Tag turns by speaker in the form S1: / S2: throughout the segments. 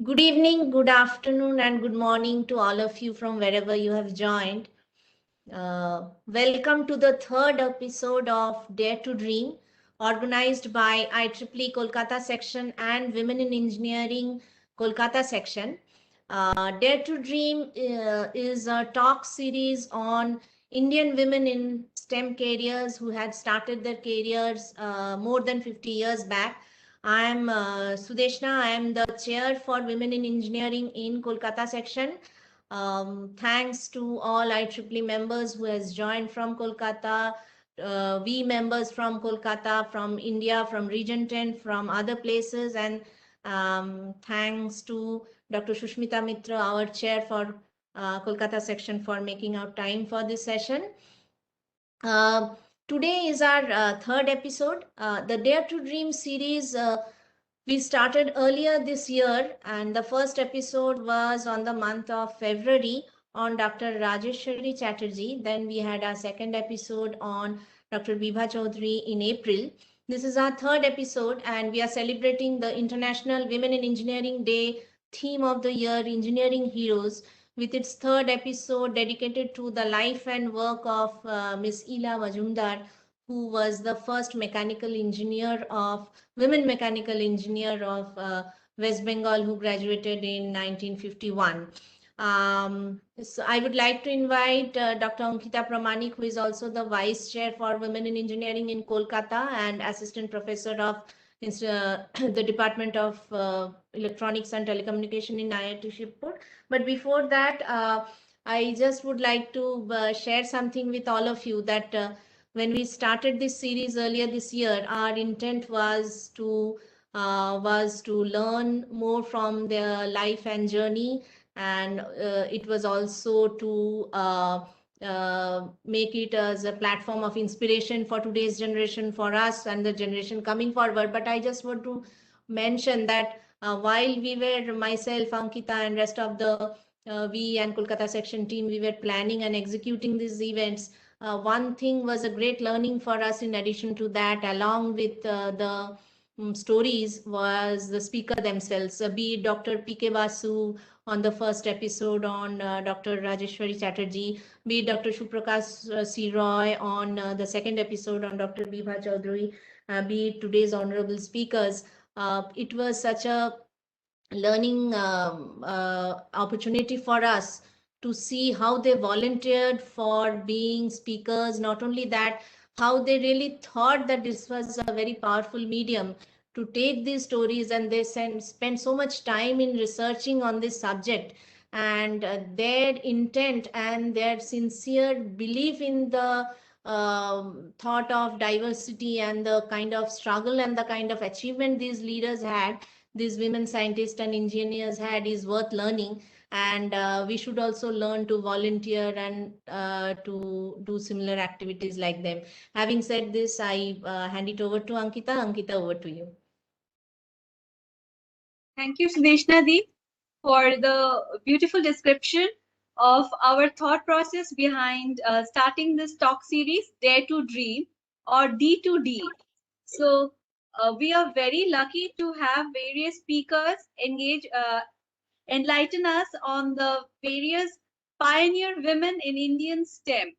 S1: Good evening, good afternoon, and good morning to all of you from wherever you have joined. Welcome to the third episode of Dare to Dream, organized by IEEE Kolkata section and Women in Engineering Kolkata section. Dare to Dream is a talk series on Indian women in STEM careers who had started their careers more than 50 years back. I am Sudeshna. I am the chair for Women in Engineering in Kolkata section. Thanks to all IEEE members who has joined from Kolkata, we members from Kolkata, from India, from Region 10, from other places, and thanks to Dr. Shushmita Mitra, our chair for Kolkata section, for making out time for this session. Uh, Today is our third episode. The Dare to Dream series we started earlier this year, and the first episode was on the month of February on Dr. Rajeshwari Chatterjee. Then we had our second episode on Dr. Vibha Chaudhary in April. This is our third episode, and we are celebrating the International Women in Engineering Day theme of the year, Engineering Heroes, with its third episode dedicated to the life and work of Miss Ila Majumdar, who was the first mechanical engineer of women mechanical engineer of West Bengal who graduated in 1951. So I would like to invite Dr. Ankita Pramanik, who is also the Vice Chair for Women in Engineering in Kolkata and Assistant Professor of the Department of Electronics and Telecommunication in IIT Shibpur. But before that, I just would like to share something with all of you that when we started this series earlier this year, our intent was to learn more from their life and journey, and it was also to make it as a platform of inspiration for today's generation, for us and the generation coming forward. But I just want to mention that while we were, myself, Ankita, and rest of the we and Kolkata section team, we were planning and executing these events. One thing was a great learning for us in addition to that, along with the stories, was the speaker themselves, be it Dr. P.K. Basu on the first episode on Dr. Rajeshwari Chatterjee, be it Dr. Shuprakash C. Roy on the second episode on Dr. Vibha Chaudhary, be it today's honorable speakers. It was such a learning opportunity for us to see how they volunteered for being speakers. Not only that, how they really thought that this was a very powerful medium to take these stories, and they spend so much time in researching on this subject, and their intent and their sincere belief in the thought of diversity and the kind of struggle and the kind of achievement these leaders had, these women scientists and engineers had, is worth learning. And we should also learn to volunteer and to do similar activities like them. Having said this, I hand it over to Ankita. Ankita, over to you.
S2: Thank you, Sudeshna Di, for the beautiful description of our thought process behind starting this talk series, Dare to Dream, or D2D. So we are very lucky to have various speakers enlighten us on the various pioneer women in Indian STEM.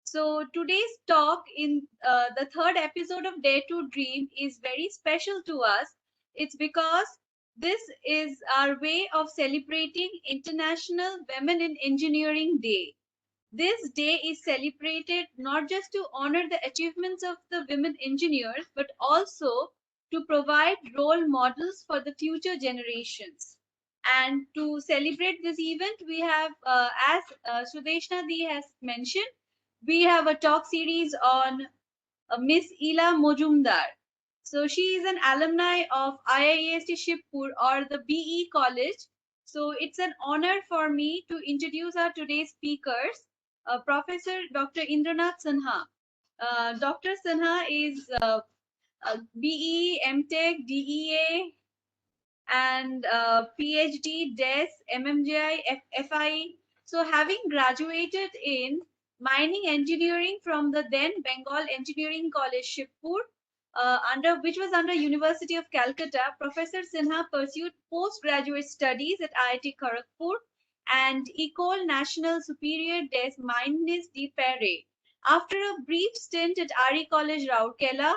S2: So today's talk in the third episode of Dare to Dream is very special to us. It's because this is our way of celebrating International Women in Engineering Day. This day is celebrated not just to honor the achievements of the women engineers, but also to provide role models for the future generations. And to celebrate this event, we have, as Sudeshna Di has mentioned, we have a talk series on Miss Ila Majumdar. So she is an alumni of IIST Shibpur, or the BE College. So it's an honor for me to introduce our today's speakers, Professor Dr. Indranath Sinha. Dr. Sinha is BE, MTech, DEA, and PhD, DES, MMJI, FI. So having graduated in mining engineering from the then Bengal Engineering College, Shibpur, which was under University of Calcutta. Professor Sinha pursued postgraduate studies at IIT Kharagpur and École Nationale Supérieure des Mines de Paris. After a brief stint at RE College Rourkela,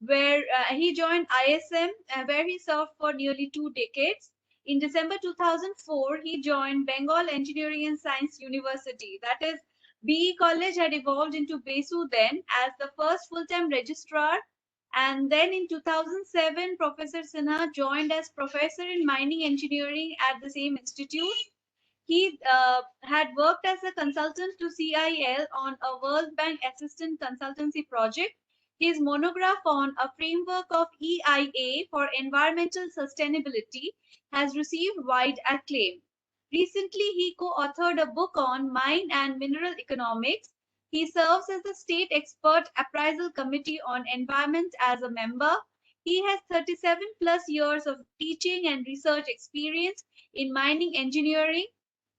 S2: where he joined ISM, where he served for nearly 2 decades. In December 2004, he joined Bengal Engineering and Science University. That is, BE College had evolved into BESU then as the first full-time registrar, and then in 2007, Professor Sinha joined as professor in mining engineering at the same institute. He had worked as a consultant to CIL on a World Bank assistant consultancy project. His monograph on a framework of EIA for environmental sustainability has received wide acclaim. Recently, he co-authored a book on mine and mineral economics. He serves as the State Expert Appraisal Committee on Environment as a member. He has 37 plus years of teaching and research experience in mining engineering.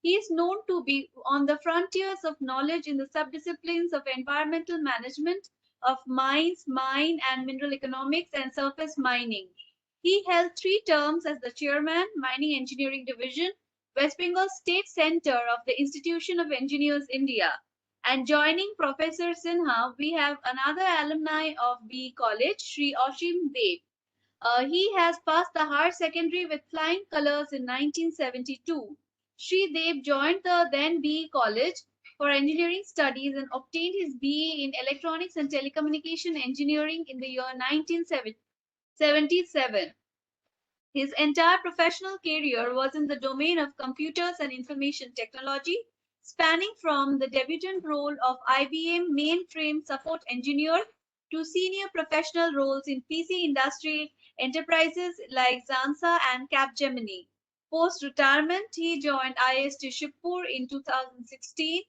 S2: He is known to be on the frontiers of knowledge in the subdisciplines of environmental management of mines, mine and mineral economics, and surface mining. He held 3 terms as the chairman, Mining Engineering Division, West Bengal State Center of the Institution of Engineers, India. And joining Professor Sinha, we have another alumni of B College, Sri Oshim Dev. He has passed the higher secondary with flying colors in 1972. Sri Dev joined the then BE College for Engineering Studies and obtained his BE in Electronics and Telecommunication Engineering in the year 1977. His entire professional career was in the domain of computers and information technology, spanning from the debutant role of IBM mainframe support engineer to senior professional roles in PC industry enterprises like Zansa and Capgemini. Post-retirement, he joined IST Shibpur in 2016.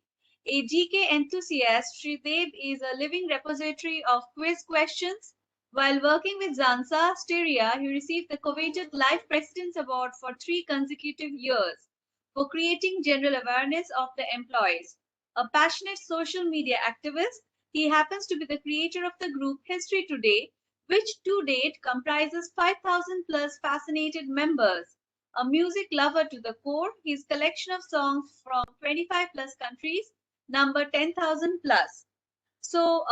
S2: A GK enthusiast, Sridev is a living repository of quiz questions. While working with Zansa Styria, he received the coveted Life President's Award for 3 consecutive years for creating general awareness of the employees. A passionate social media activist, he happens to be the creator of the group History Today, which to date comprises 5,000 plus fascinated members. A music lover to the core, his collection of songs from 25 plus countries number 10,000 plus. So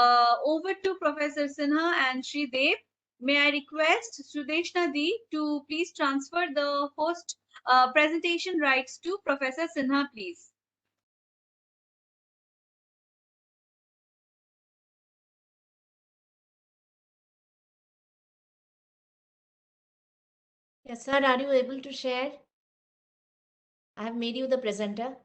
S2: over to Professor Sinha and Sri Dev. May I request Sudeshna Di to please transfer the host presentation rights to Professor Sinha, please.
S1: Yes, sir. Are you able to share? I have made you the presenter.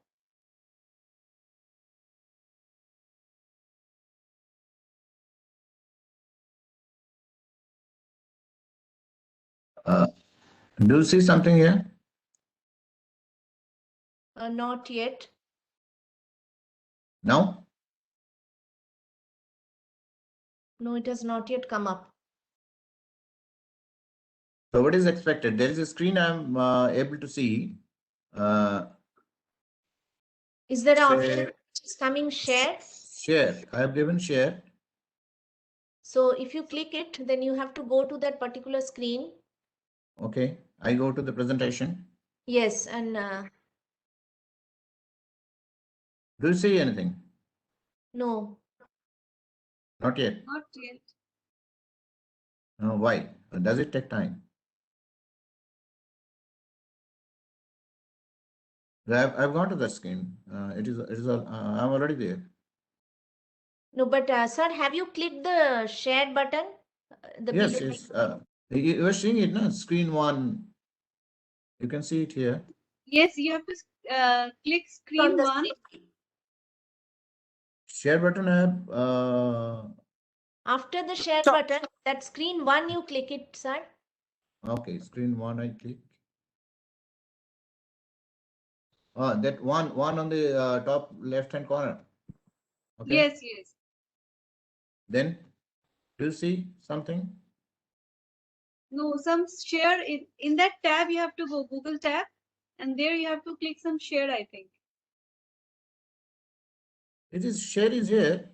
S3: Uh, do you see something here?
S1: Not yet.
S3: Now?
S1: No, it has not yet come up.
S3: So what is expected? There is a screen I'm able to see.
S1: Is there an option
S3: Share.
S1: which is coming share?
S3: Share. I have given share.
S1: So if you click it, then you have to go to that particular screen.
S3: Okay. I go to the presentation.
S1: Yes, and
S3: Do you see anything?
S1: no.
S3: Not yet.
S2: Not yet.
S3: Why? Does it take time? I've gone to the screen. It is I'm already there.
S1: No, but sir, have you clicked the share button? The
S3: Yes,
S1: below
S3: yes. You are seeing it, no? Screen 1. You can see it here.
S2: Yes, you have to click
S1: on
S2: screen
S1: the
S2: 1.
S1: screen.
S3: Share button I have.
S1: After the share button, that screen 1, you click it, sir.
S3: Okay, screen 1 I click. That one on the top left-hand corner. Okay.
S2: Yes, yes.
S3: Then, do you see something?
S2: No, some share in that tab you have to go Google tab, and there you have to click some share, I think.
S3: It is share is here.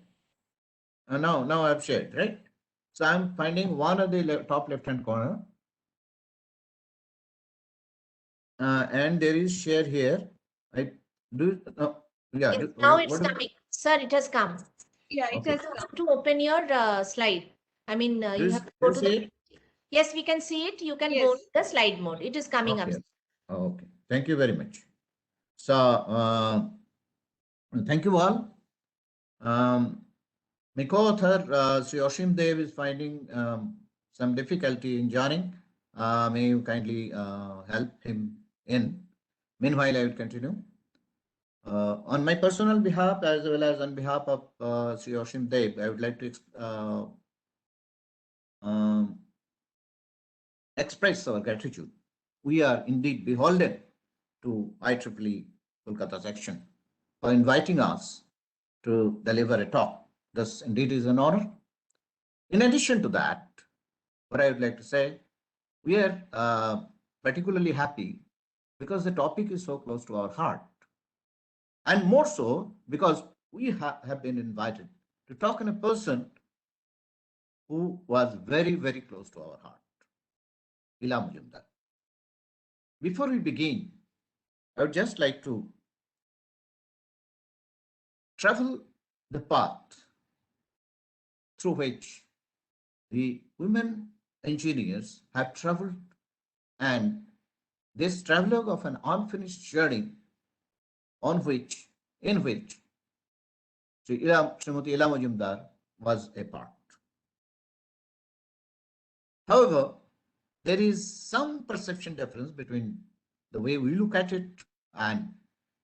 S3: Now I've shared, right? So I'm finding one of the top left-hand corner, and there is share here. I do. Yeah.
S1: Yes, now it's
S3: What?
S1: coming. Sir, it has come.
S2: Yeah, it
S3: Okay.
S2: has
S1: You
S2: come.
S1: have to open your slide. I mean,
S3: Do
S1: you
S3: you,
S1: have to
S3: do
S1: go
S3: you
S1: to
S3: see
S1: the.
S3: it?
S1: Yes, we can see it. You can go to
S2: Yes.
S1: the slide mode. It is coming up.
S3: Okay. Okay. Thank you very much. So, thank you all. My co-author, Sri Oshim Dev, is finding some difficulty in joining. May you kindly help him in. Meanwhile, I will continue. On my personal behalf, as well as on behalf of Sri Oshim Dev, I would like to um, express our gratitude. We are indeed beholden to IEEE Kolkata section for inviting us to deliver a talk. This indeed is an honor. In addition to that, what I would like to say, we are particularly happy because the topic is so close to our heart, and more so because we have been invited to talk on a person who was very, very close to our heart, Ila Majumdar. Before we begin, I would just like to travel the path through which the women engineers have traveled, and this travelogue of an unfinished journey on which, in which Srimati Ila Majumdar was a part. However, there is some perception difference between the way we look at it and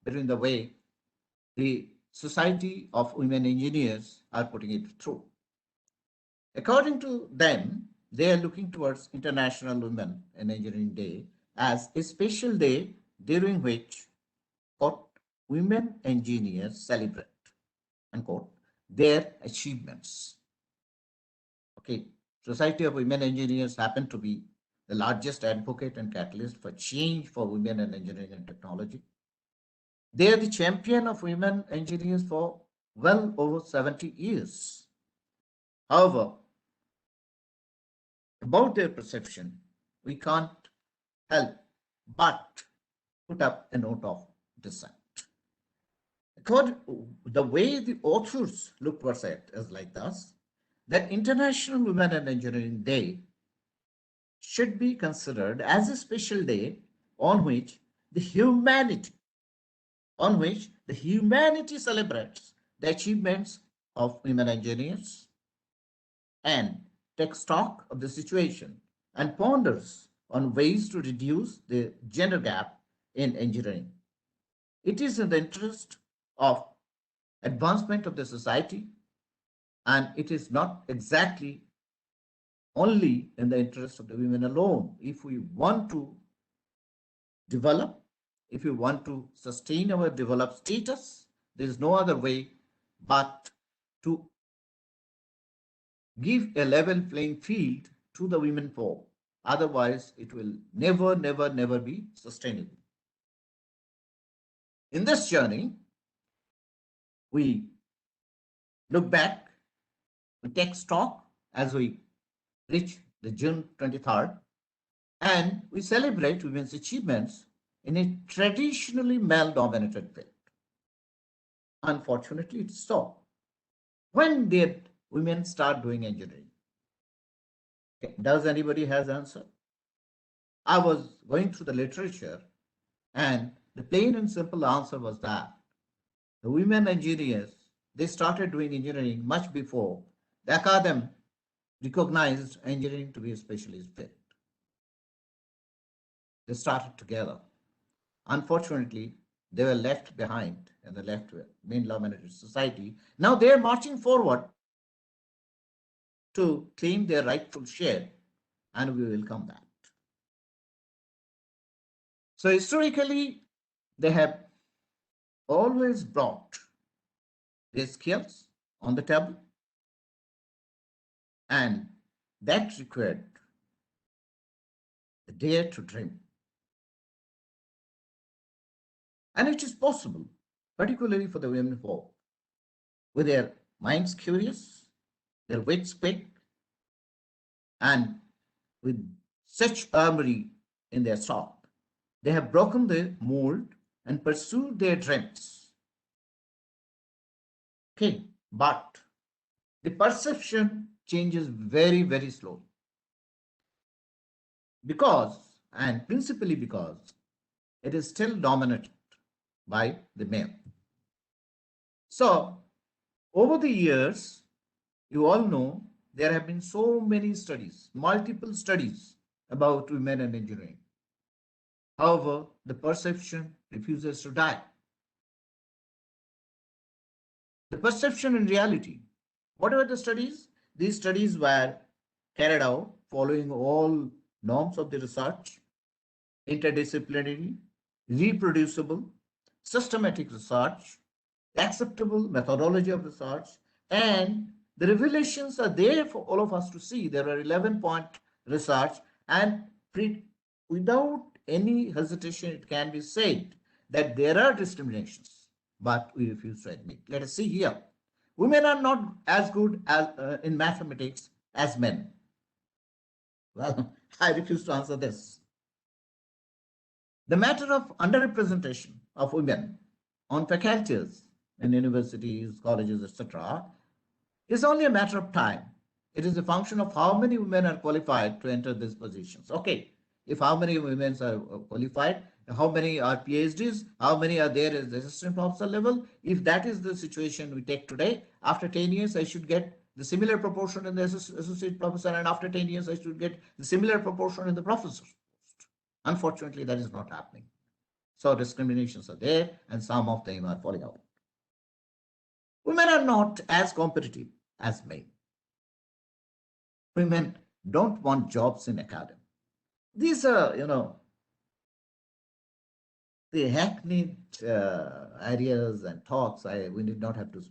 S3: between the way the Society of Women Engineers are putting it through. According to them, they are looking towards International Women in Engineering Day as a special day during which, quote, women engineers celebrate, unquote, their achievements. Okay, Society of Women Engineers happen to be the largest advocate and catalyst for change for women in engineering and technology. They are the champion of women engineers for well over 70 years. However, about their perception, we can't help but put up a note of dissent. According, the way the authors look towards it is like this, that International Women in Engineering Day should be considered as a special day on which the humanity, celebrates the achievements of women engineers and takes stock of the situation and ponders on ways to reduce the gender gap in engineering. It is in the interest of advancement of the society, and it is not exactly only in the interest of the women alone. If we want to develop, if we want to sustain our developed status, there is no other way but to give a level playing field to the women folk. Otherwise, it will never, never, never be sustainable. In this journey, we look back, we take stock as we reach the June 23rd, and we celebrate women's achievements in a traditionally male-dominated field. Unfortunately, it's so. When did women start doing engineering? Okay, does anybody has answer? I was going through the literature, and the plain and simple answer was that the women engineers, they started doing engineering much before the academy recognized engineering to be a specialist field. They started together. Unfortunately, they were left behind in the left main dominated society. Now they are marching forward to claim their rightful share, and we welcome that. So historically, they have always brought their skills on the table, and that required the dare to dream. And it is possible, particularly for the women folk, with their minds curious, their wits quick, and with such armory in their stock, they have broken the mold and pursued their dreams. Okay, but the perception changes very, very slowly because, and principally because, it is still dominated by the male. So, over the years, you all know there have been so many studies, multiple studies about women and engineering. However, the perception refuses to die. The perception in reality. What were the studies? These studies were carried out following all norms of the research, interdisciplinary, reproducible, systematic research, acceptable methodology of research, and the revelations are there for all of us to see. There are 11-point research, and without any hesitation, it can be said that there are discriminations, but we refuse to admit. Let us see here. Women are not as good as, in mathematics as men. Well, I refuse to answer this. The matter of underrepresentation of women on faculties in universities, colleges, etc., is only a matter of time. It is a function of how many women are qualified to enter these positions. Okay, if how many women are qualified, how many are PhDs, how many are there at the assistant professor level. If that is the situation we take today, after 10 years, I should get the similar proportion in the associate professor, and after 10 years, I should get the similar proportion in the professor post. Unfortunately, that is not happening. So discriminations are there, and some of them are falling out. Women are not as competitive as men. Women don't want jobs in academia. These are, the hackneyed ideas and thoughts. We need not have to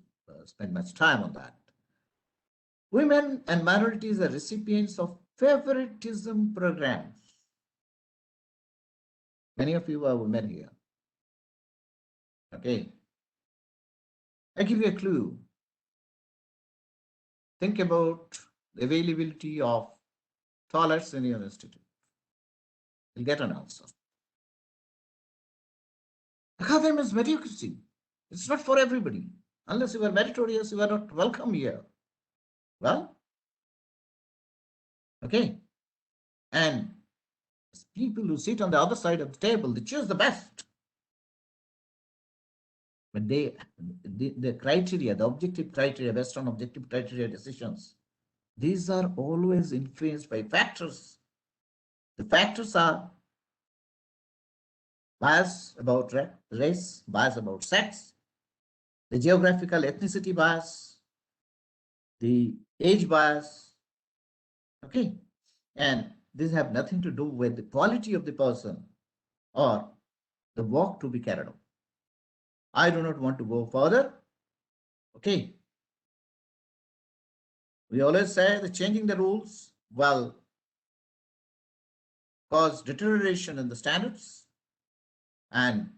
S3: spend much time on that. Women and minorities are recipients of favoritism programs. Many of you are women here. Okay. I give you a clue. Think about the availability of toilets in your institute. You'll get an answer. Academia is mediocrity. It's not for everybody. Unless you are meritorious, you are not welcome here. Well, okay. And people who sit on the other side of the table, they choose the best. But the criteria, the objective criteria, based on objective criteria decisions, these are always influenced by factors. The factors are bias about race, bias about sex, the geographical ethnicity bias, the age bias, okay? And these have nothing to do with the quality of the person or the work to be carried out. I do not want to go further, okay? We always say that changing the rules will cause deterioration in the standards. And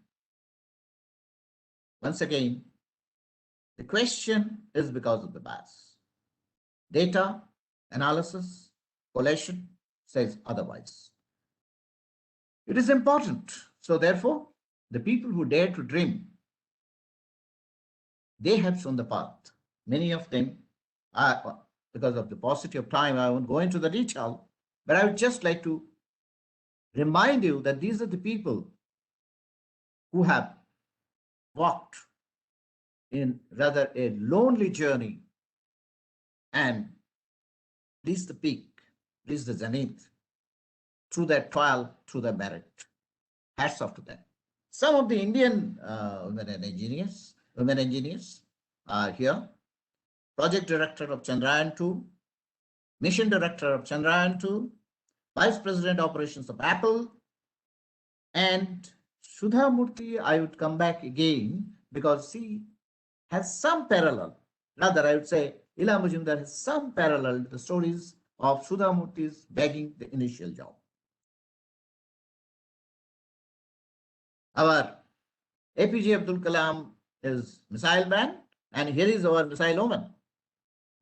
S3: once again, the question is because of the bias. Data, analysis, collation says otherwise. It is important. So therefore, the people who dare to dream, they have shown the path. Many of them are, because of the paucity of time, I won't go into the detail, but I would just like to remind you that these are the people who have walked in rather a lonely journey and reached the peak, reached the zenith through their trial, through their merit. Hats off to them. Some of the Indian women engineers are here. Project director of Chandrayaan 2, mission director of Chandrayaan 2, vice president operations of Apple, and Sudha Murthy, I would come back again because she has some parallel. Rather, I would say Ila Majumdar has some parallel to the stories of Sudha Murthy's begging the initial job. Our APJ Abdul Kalam is missile man, and here is our missile woman,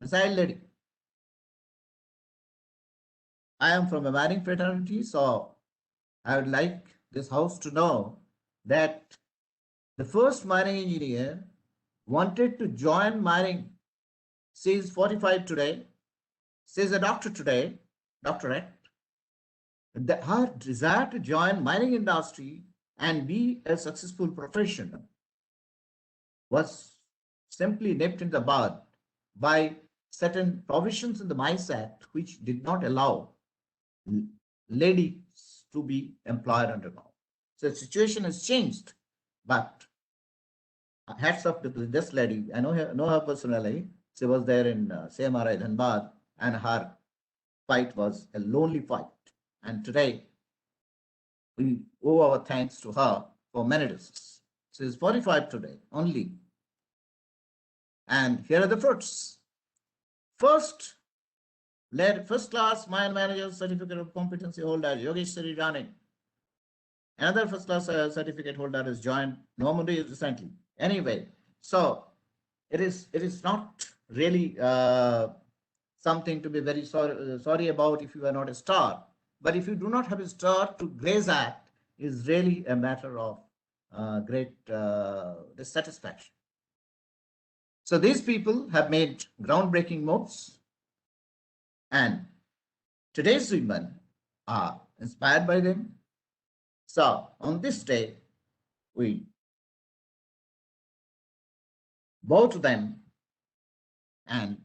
S3: missile lady. I am from a mining fraternity, so I would like this house to know that the first mining engineer wanted to join mining. She is 45 today. She is a doctor today, doctorate. Her desire to join mining industry and be a successful professional was simply nipped in the bud by certain provisions in the Mines Act which did not allow ladies to be employed underground. So the situation has changed, but hats off to this lady. I know her personally. She was there in CMRI Dhanbad, and her fight was a lonely fight. And today, we owe our thanks to her for many reasons. She is 45 today only. And here are the fruits. First, led first class mine manager certificate of competency holder Yogeshwari Rane. Another first class certificate holder is joined Normally recently. Anyway, so it is not really something to be very sorry about if you are not a star. But if you do not have a star, to graze at is really a matter of great dissatisfaction. So these people have made groundbreaking moves, and today's women are inspired by them. So on this day, we bow to them and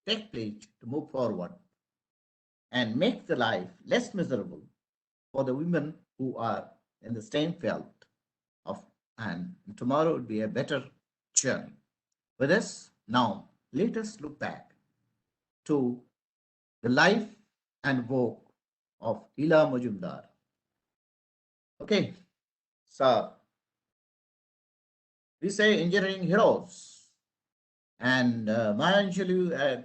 S3: take pledge to move forward and make the life less miserable for the women who are in the same field of, and tomorrow would be a better journey. With this, now let us look back to the life and work of Ila Majumdar. Okay, so we say engineering heroes, and Maya Angelou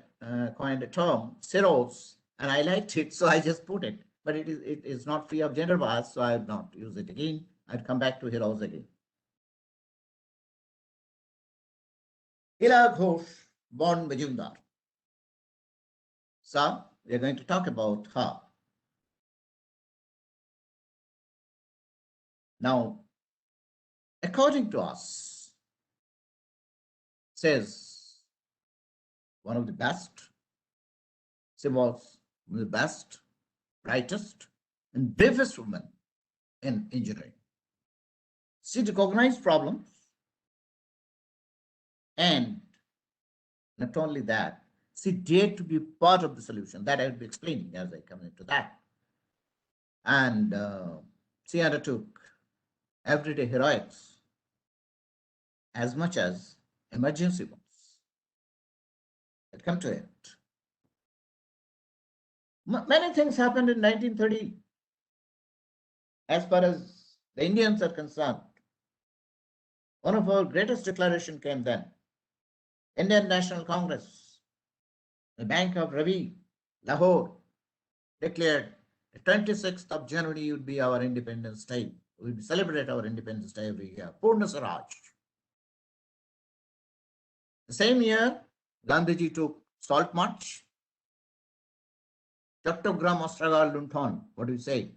S3: coined a term, heroes, and I liked it, so I just put it. But it is not free of gender bias, so I would not use it again. I'd come back to heroes again. Ila Ghosh, born Majumdar. So we are going to talk about her. Now, according to us, says one of the best, she was one of the best, brightest, and bravest woman in engineering. She recognized problems, and not only that, she dared to be part of the solution. That I will be explaining as I come into that. And she undertook everyday heroics as much as emergency ones. I'll come to it. Many things happened in 1930 as far as the Indians are concerned. One of our greatest declaration came then. Indian National Congress, the Bank of Ravi, Lahore, declared the 26th of January would be our Independence Day. We would celebrate our Independence Day every year. Purna Swaraj. The same year, Gandhiji took Salt March. Chattogram Ostragal Lunthon, what do you say?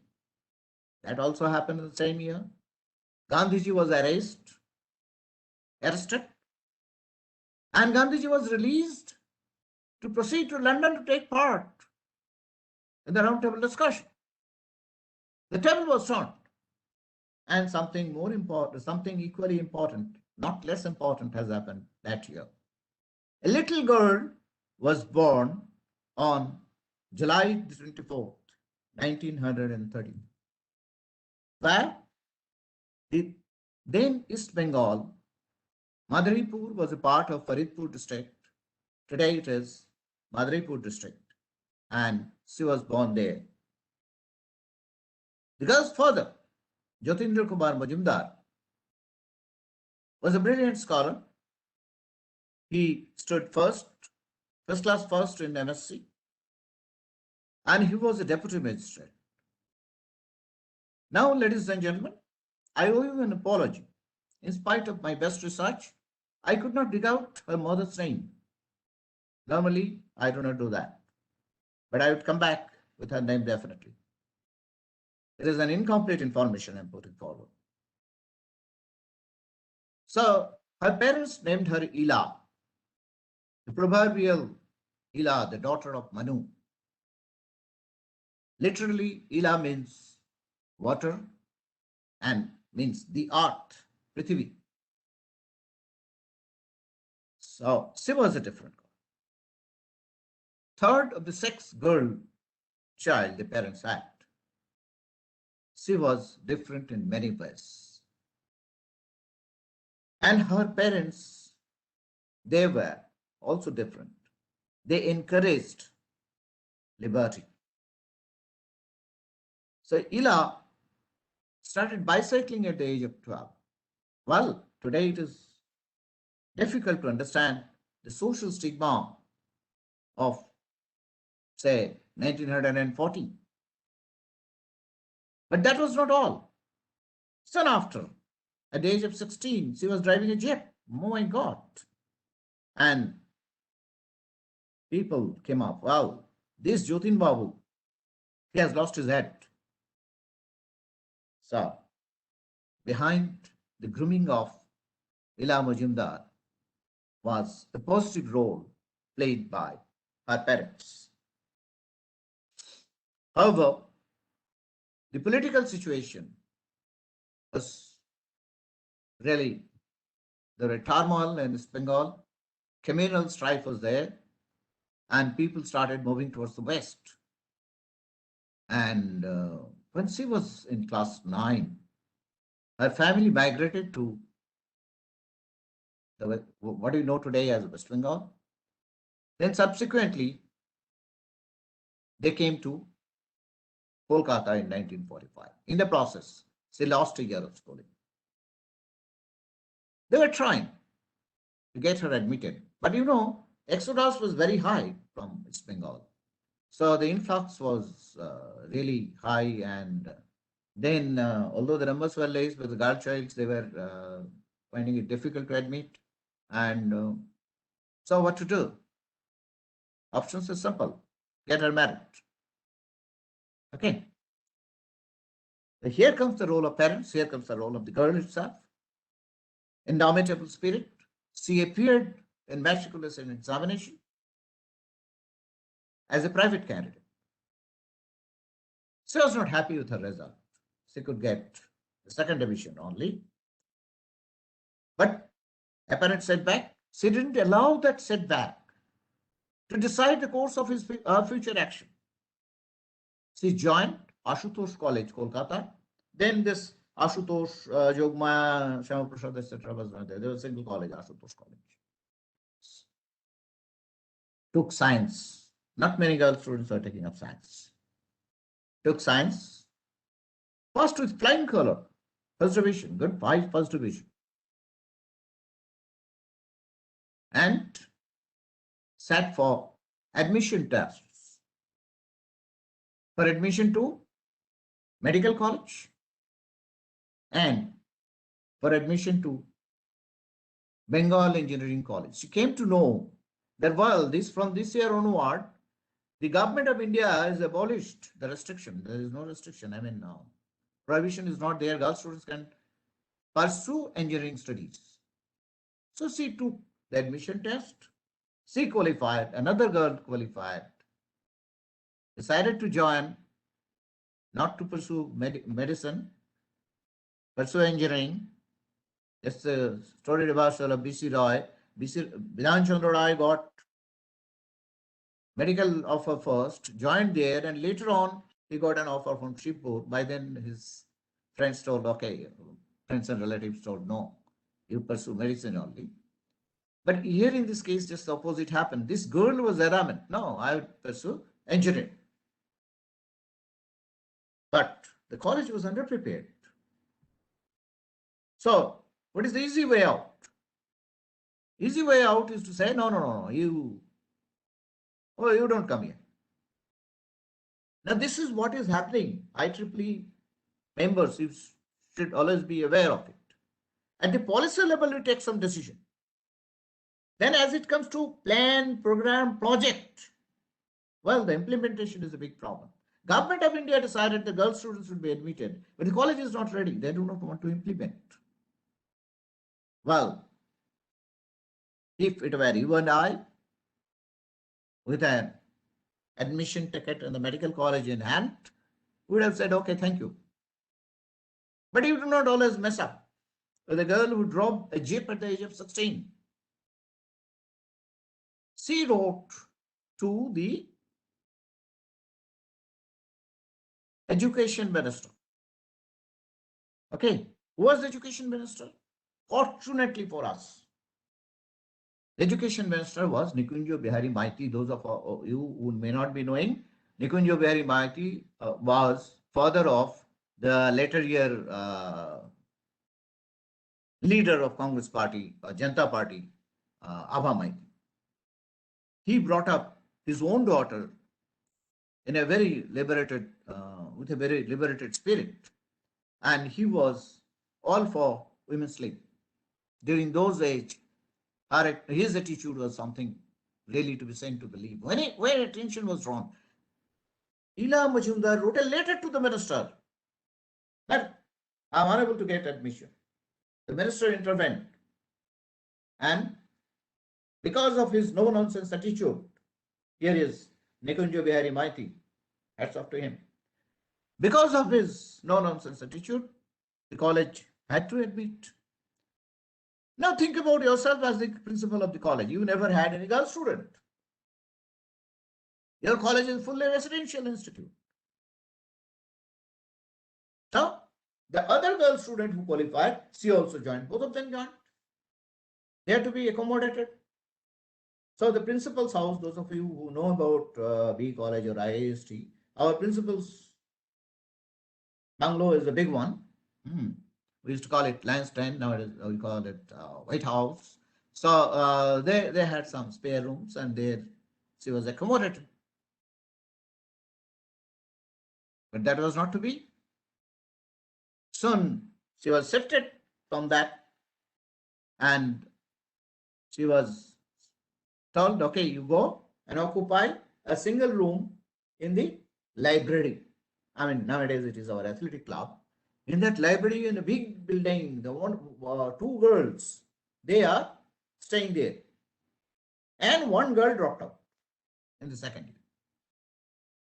S3: That also happened in the same year. Gandhiji was arrested, and Gandhiji was released to proceed to London to take part in the roundtable discussion. The table was turned, and something more important, something equally important, not less important, has happened that year. A little girl was born on July 24th, 1930. Where? Then East Bengal, Madaripur was a part of Faridpur district. Today it is Madaripur district, and she was born there. The girl's father, Jyotindra Kumar Majumdar, was a brilliant scholar. He stood first class first in MSc, and he was a deputy magistrate. Now, ladies and gentlemen, I owe you an apology. In spite of my best research, I could not dig out her mother's name. Normally, I do not do that. But I would come back with her name definitely. It is an incomplete information I'm putting forward. So her parents named her Ila, the proverbial Ila, the daughter of Manu. Literally, Ila means water and means the earth, Prithvi. So she was a different girl. Third of the six girl child the parents had. She was different in many ways. And her parents, they were also different. They encouraged liberty. So Ila started bicycling at the age of 12. Well, today it is difficult to understand the social stigma of, say, 1940. But that was not all. Soon after, at the age of 16, she was driving a jeep. Oh my God. And people came up, wow, this Jyotin Babu, he has lost his head. So, behind the grooming of Ila Majumdar was the positive role played by her parents. However, the political situation was really, there were turmoil in East Bengal, communal strife was there, and people started moving towards the west. And when she was in class 9, her family migrated to what do you know today as West Bengal. Then subsequently, they came to Kolkata in 1945. In the process, she lost a year of schooling. They were trying to get her admitted. But exodus was very high from East Bengal. So the influx was really high. And then, although the numbers were less with the girl childs, they were finding it difficult to admit. And so what to do? Options are simple. Get her married. Okay. So here comes the role of parents. Here comes the role of the girl itself. Indomitable spirit. She appeared in matriculation examination as a private candidate. She was not happy with her result. She could get the second division only. But apparent setback, she didn't allow that setback to decide the course of his future action. She joined Ashutosh College, Kolkata. Then this Ashutosh, Jogmaya, Shama Prasad, etc. was not there. There was a single college, Ashutosh College. Took science. Not many girl students are taking up science. Took science. First with flying color. First division. Good. First division. And sat for admission tests. For admission to medical college and for admission to Bengal Engineering College. She came to know that from this year onward, the government of India has abolished the restriction. There is no restriction. I mean, now prohibition is not there. Girl students can pursue engineering studies. So she took the admission test. She qualified. Another girl qualified. Decided to join, not to pursue medicine, pursue engineering. That's the story reversal of B.C. Roy. Bidhan Chandra Roy got medical offer first, joined there, and later on he got an offer from Shibpur. By then his friends told, okay, friends and relatives told, no, you pursue medicine only. But here in this case, just the opposite happened. This girl was adamant, no, I would pursue engineering. But the college was underprepared. So what is the easy way out? Easy way out is to say, no, you don't come here. Now this is what is happening. IEEE members should always be aware of it. At the policy level, we take some decision. Then as it comes to plan, program, project, well, the implementation is a big problem. Government of India decided the girl students should be admitted, but the college is not ready. They do not want to implement. Well, if it were you and I, with an admission ticket in the medical college in hand, we would have said, okay, thank you. But you do not always mess up with a girl who dropped a jeep at the age of 16. She wrote to the education minister. Okay, who was the education minister? Fortunately for us, the education minister was Nikunjo Bihari Maiti. Those of you who may not be knowing, Nikunjo Bihari Maiti was father of the later year leader of Congress Party, Janata Party, Abha Maiti. He brought up his own daughter in a very liberated, with a very liberated spirit, and he was all for women's sleep. During those age, his attitude was something really to be sent to believe. When attention was drawn, Ila Majumdar wrote a letter to the minister that I'm unable to get admission. The minister intervened, and because of his no-nonsense attitude, here is Nikunjo Bihari Maiti, hats off to him. Because of his no-nonsense attitude, the college had to admit. Now think about yourself as the principal of the college. You never had any girl student. Your college is fully residential institute. Now, the other girl student who qualified, she also joined. Both of them joined. They had to be accommodated. So the principal's house, those of you who know about B college or IIST, our principal's bungalow is a big one. We used to call it Lions Den. Now we call it White House. So they had some spare rooms, and there she was accommodated. But that was not to be. Soon she was shifted from that, and she was told, okay, you go and occupy a single room in the library. I mean, nowadays it is our athletic club. In that library, in a big building, two girls, they are staying there. And one girl dropped out in the second year.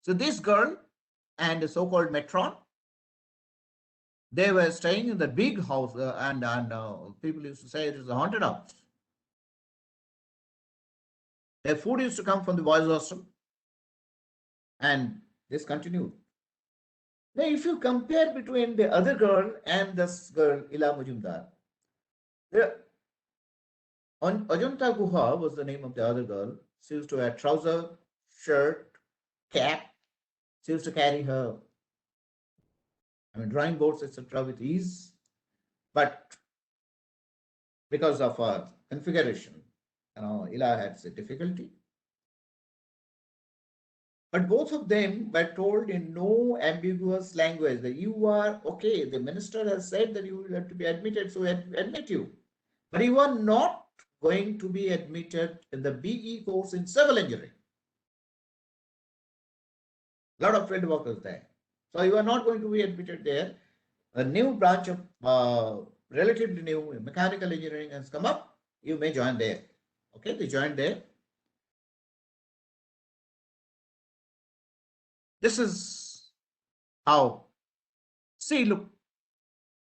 S3: So this girl and the so-called matron, they were staying in the big house, and people used to say it is a haunted house. Their food used to come from the boys' hostel, and this continued. Now, if you compare between the other girl and this girl, Ila Majumdar, Ajanta Guha was the name of the other girl. She used to wear trouser, shirt, cap. She used to carry her, drawing boards, etc., with ease. But because of her configuration, Ila had a difficulty. But both of them were told in no ambiguous language that you are okay. The minister has said that you have to be admitted, so we admit you. But you are not going to be admitted in the BE course in civil engineering. A lot of field workers there. So you are not going to be admitted there. A new branch of relatively new mechanical engineering has come up. You may join there. Okay, they joined there. This is how she looked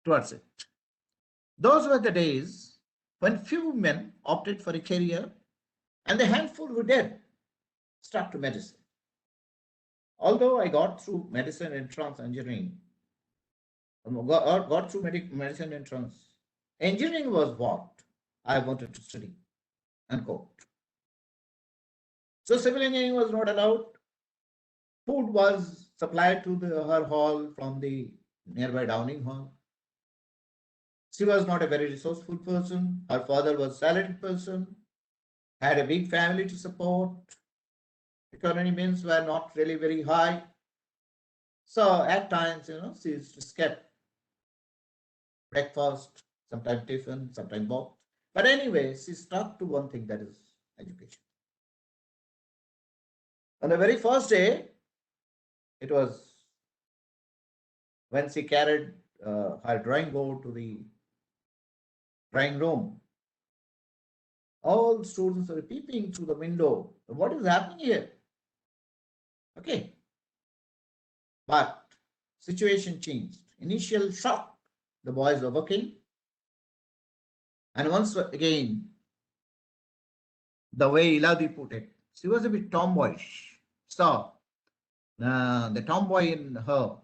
S3: towards it. Those were the days when few men opted for a career, and the handful who did stuck to medicine. Although I got through medicine entrance engineering, got through medicine entrance, engineering was what I wanted to study, unquote. So civil engineering was not allowed. Food was supplied to her hall from the nearby Downing Hall. She was not a very resourceful person. Her father was a salaried person, had a big family to support. Economy means were not really very high. So at times, she used to skip breakfast, sometimes tiffin, sometimes both. But anyway, she stuck to one thing, that is education. On the very first day, It was when she carried her drawing board to the drawing room. All students were peeping through the window. What is happening here? Okay, but situation changed. Initial shock, the boys overcame, and once again, the way Iladi put it, she was a bit tomboyish. So the tomboy in her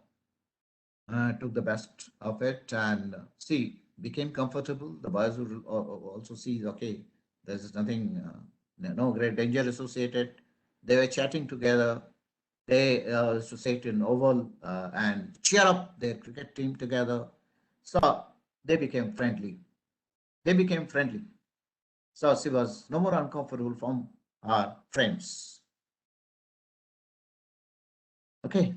S3: took the best of it, and see, became comfortable. The boys would also see, okay, there's nothing, no great danger associated. They were chatting together. They used to sit in oval and cheer up their cricket team together. So they became friendly. They became friendly. So she was no more uncomfortable from her friends. Okay.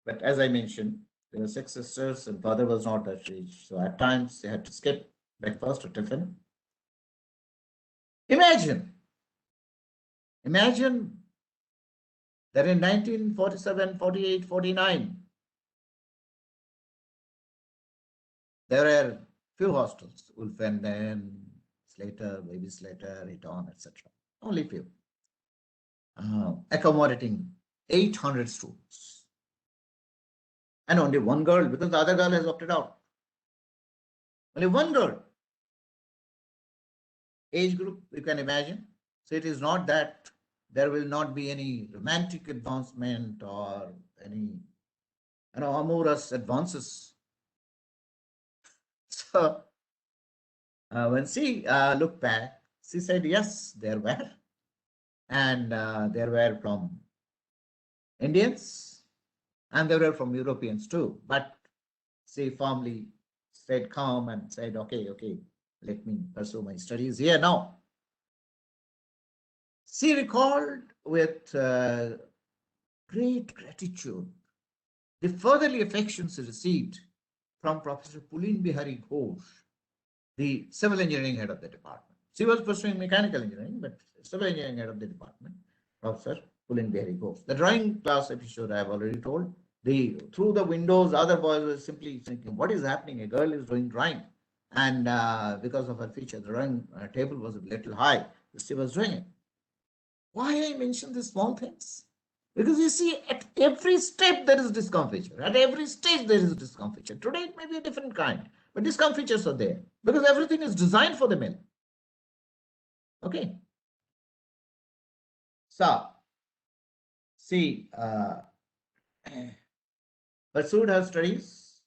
S3: But as I mentioned, there were six sisters and father was not that rich. So at times they had to skip breakfast or tiffin. Imagine, imagine that in 1947, 48, 49, there were few hostels, Ulfenden, Slater, Baby Slater, Eton, etc. Only few. Accommodating 800 students. And only one girl because the other girl has opted out. Only one girl. Age group, you can imagine. So it is not that there will not be any romantic advancement or any amorous advances. So when she looked back, she said, yes, there were. And there were from Indians and there were from Europeans too. But she firmly stayed calm and said, okay, okay, let me pursue my studies here now. She recalled with great gratitude the furtherly affections received from Professor Pulin Bihari Ghosh, the civil engineering head of the department. She was pursuing mechanical engineering, but civil engineering head of the department, Professor Pulin Bihari Ghosh. The drawing class episode I have already told. Through the windows, other boys were simply thinking, what is happening? A girl is doing drawing. And because of her feature, the drawing table was a little high. She was doing it. Why I mention these small things? Because you see, at every step there is discomfiture. At every stage there is discomfiture. Today it may be a different kind, but discomfitures are there because everything is designed for the male. Okay. So, see, pursued her studies,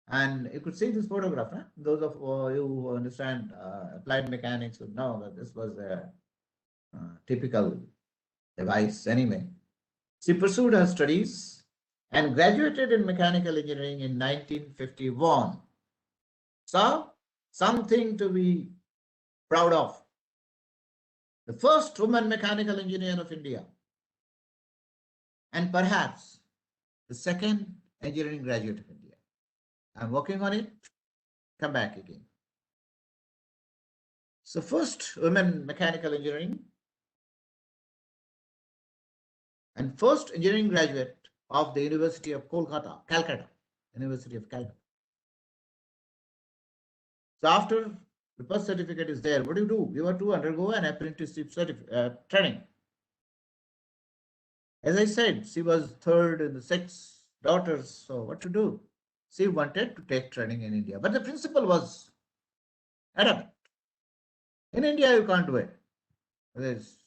S3: and you could see this photograph. Huh? Those of you who understand applied mechanics would know that this was a typical device anyway. She pursued her studies and graduated in mechanical engineering in 1951. So, something to be proud of. The first woman mechanical engineer of India, and perhaps the second engineering graduate of India. I'm working on it. Come back again. So, first women mechanical engineering and first engineering graduate of the University of Calcutta, University of Calcutta. So after the first certificate is there, what do? You have to undergo an apprenticeship training. As I said, she was third in the six daughters. So what to do? She wanted to take training in India, but the principal was adamant. In India, you can't do it. There's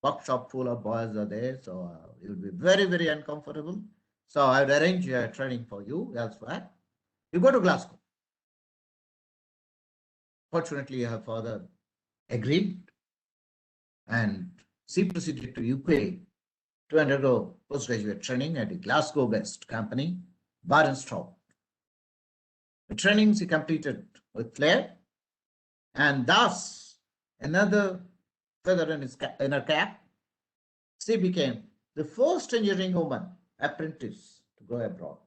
S3: workshop full of boys are there, so you'll be very, very uncomfortable. So I would arrange training for you elsewhere. You go to Glasgow. Fortunately, her father agreed, and she proceeded to UK to undergo postgraduate training at a Glasgow-based company, Barnstable. The training she completed with flair, and thus another feather in her cap. She became the first engineering woman apprentice to go abroad,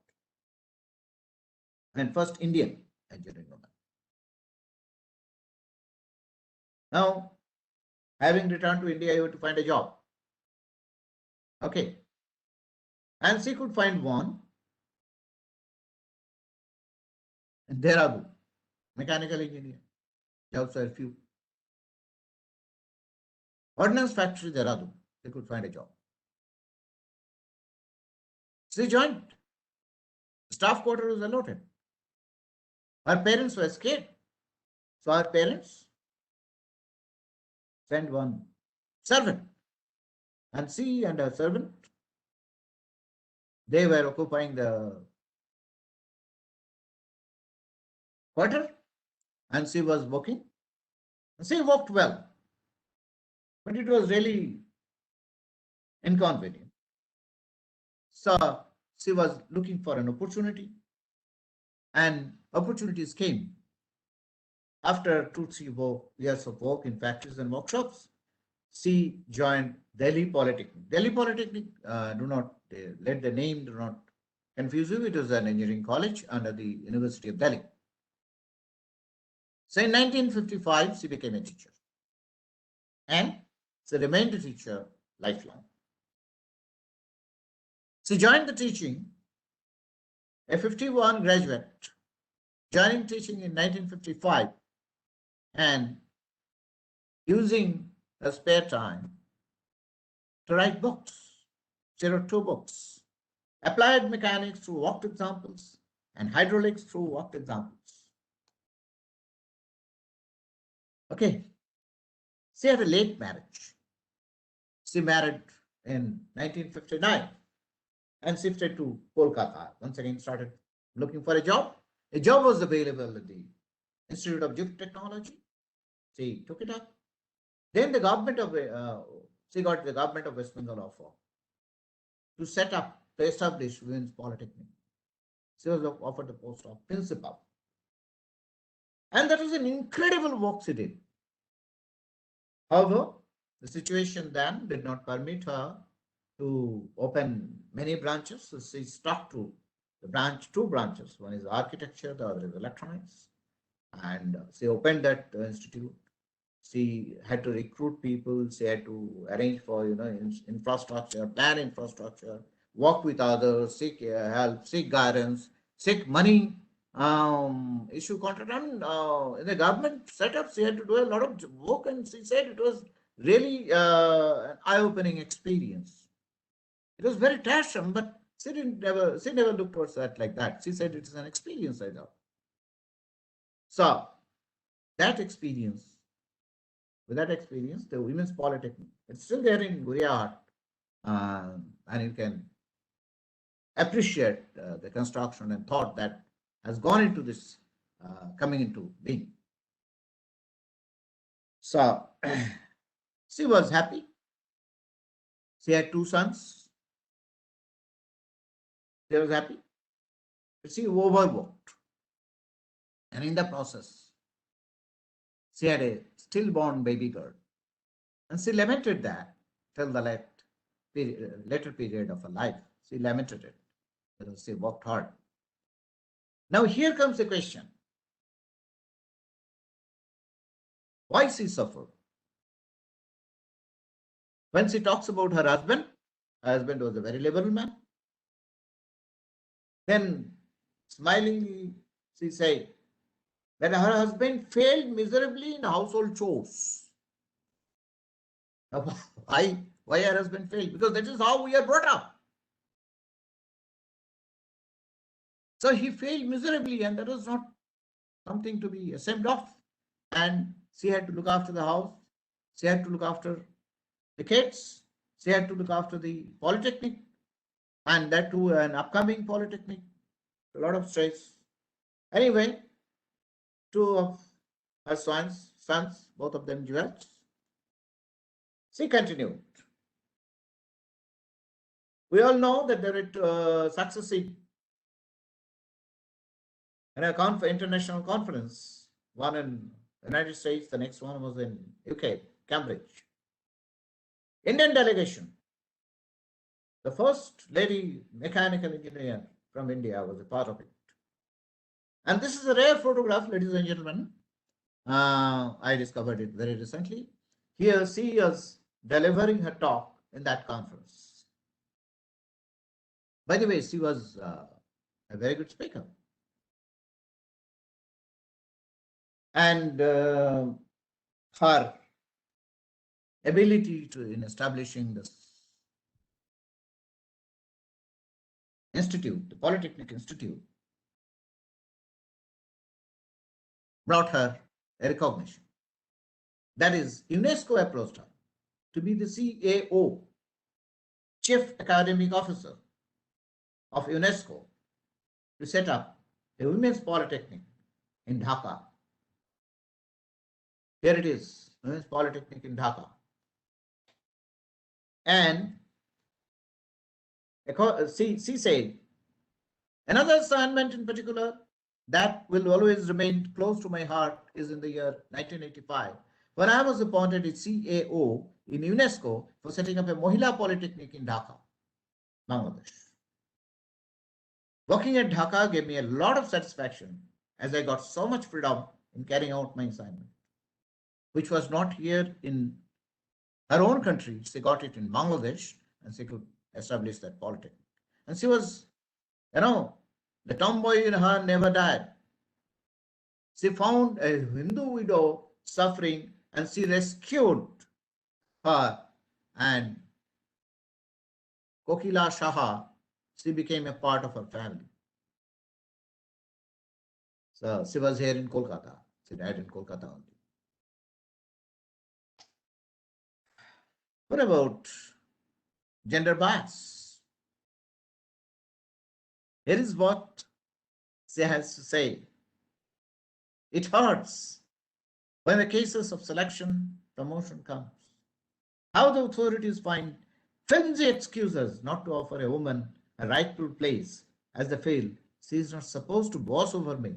S3: and first Indian engineering woman. Now, having returned to India, you have to find a job. Okay. And she could find one in Dehradun, mechanical engineer. There also a few. Ordnance factory, Dehradun. They could find a job. She joined. Staff quarter was allotted. Her parents were scared. So her parents sent one servant. And she and her servant, they were occupying the quarter and she was working. She worked well, but it was really inconvenient. So she was looking for an opportunity, and opportunities came. After 2-3 years of work in factories and workshops, she joined Delhi Polytechnic. Delhi Polytechnic, do not let the name do not confuse you. It was an engineering college under the University of Delhi. So in 1955, she became a teacher, and she remained a teacher lifelong. She joined the teaching, a 51 graduate, joining teaching in 1955 and using her spare time to write books. She wrote 2 books, Applied Mechanics through Walked Examples and Hydraulics through Walked Examples. Okay, she had a late marriage. She married in 1959 and shifted to Kolkata. Once again, started looking for a job. A job was available at the Institute of Geotechnology. She took it up. Then the government of she got the government of West Bengal offer to set up, to establish Women's Polytechnic. She was offered the post of principal. And that was an incredible work she did. However, the situation then did not permit her to open many branches. So she stuck to the 2 branches. One is architecture, the other is electronics. And she opened that institute. She had to recruit people. She had to arrange for infrastructure, plan infrastructure, work with others, seek help, seek guidance, seek money, issue contract. And in the government setup, she had to do a lot of work, and she said it was really an eye-opening experience. It was very tiresome, but she never looked towards that like that. She said it is an experience, I thought. So that experience, with that experience, the Women's Polytechnic, it's still there in Guriahat, and you can appreciate the construction and thought that has gone into this coming into being. So she was happy. She had 2 sons. She was happy. But she overworked. And in the process, she had a stillborn baby girl. And she lamented that till the later period of her life. She lamented it because she worked hard. Now here comes the question. Why she suffered? When she talks about her husband was a very liberal man. Then smilingly she said that her husband failed miserably in household chores. Now, why her husband failed? Because that is how we are brought up. So he failed miserably, and that was not something to be ashamed of. And she had to look after the house. She had to look after the kids. She had to look after the polytechnic, and that too an upcoming polytechnic. A lot of stress. Anyway, 2 of her sons, both of them jewels. She continued. We all know that there are successive international conference, one in the United States, the next one was in UK, Cambridge. Indian delegation. The first lady mechanical engineer from India was a part of it. And this is a rare photograph, ladies and gentlemen. I discovered it very recently. Here she is delivering her talk in that conference. By the way, she was a very good speaker. And her ability to in establishing this institute, the Polytechnic Institute, brought her a recognition. That is, UNESCO approached her to be the CAO, Chief Academic Officer of UNESCO, to set up a women's polytechnic in Dhaka. Here it is, Women's Polytechnic in Dhaka. And she said, another assignment in particular that will always remain close to my heart is in the year 1985, when I was appointed as CAO in UNESCO for setting up a Mohila Polytechnic in Dhaka, Bangladesh. Working at Dhaka gave me a lot of satisfaction as I got so much freedom in carrying out my assignment, which was not here in her own country. She got it in Bangladesh and she could establish that polytechnic. And she was, the tomboy in her never died. She found a Hindu widow suffering and she rescued her, and Kokila Shaha, she became a part of her family. So she was here in Kolkata. She died in Kolkata only. What about gender bias? Here is what she has to say. It hurts when the cases of selection, promotion comes. How the authorities find flimsy excuses not to offer a woman a rightful place, as they feel she is not supposed to boss over me.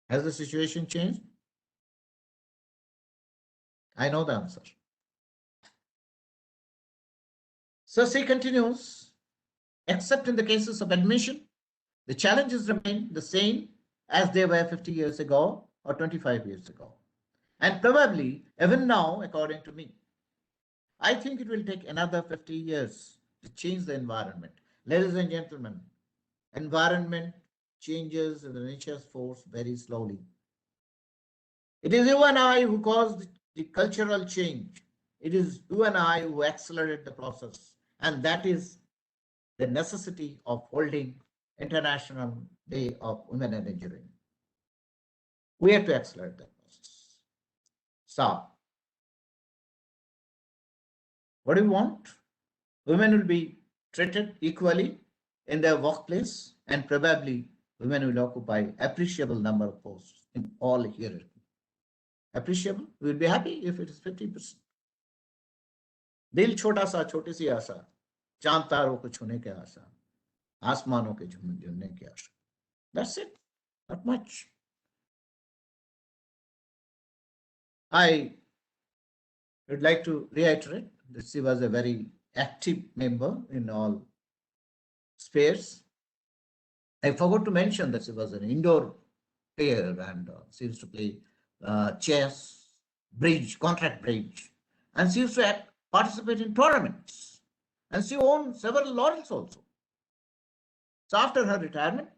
S3: Has the situation changed? I know the answer. So she continues, except in the cases of admission, the challenges remain the same as they were 50 years ago or 25 years ago. And probably even now, according to me. I think it will take another 50 years to change the environment. Ladies and gentlemen, environment changes in the nature's force very slowly. It is you and I who cause the cultural change. It is you and I who accelerate the process. And that is the necessity of holding International Day of Women in Engineering. We have to accelerate that process. So, what do we want? Women will be treated equally in their workplace, and probably women will occupy appreciable number of posts in all hierarchy. Appreciable, we will be happy if it is 50%. दिल छोटा सा, छोटी सी आशा, चांद तारों को छूने की आशा, आसमानों के झुमने की आशा. That's it, not much. I would like to reiterate that she was a very active member in all spheres. I forgot to mention that she was an indoor player and she used to play chess, bridge, contract bridge, and she used to participate in tournaments. And she won several laurels also. So after her retirement,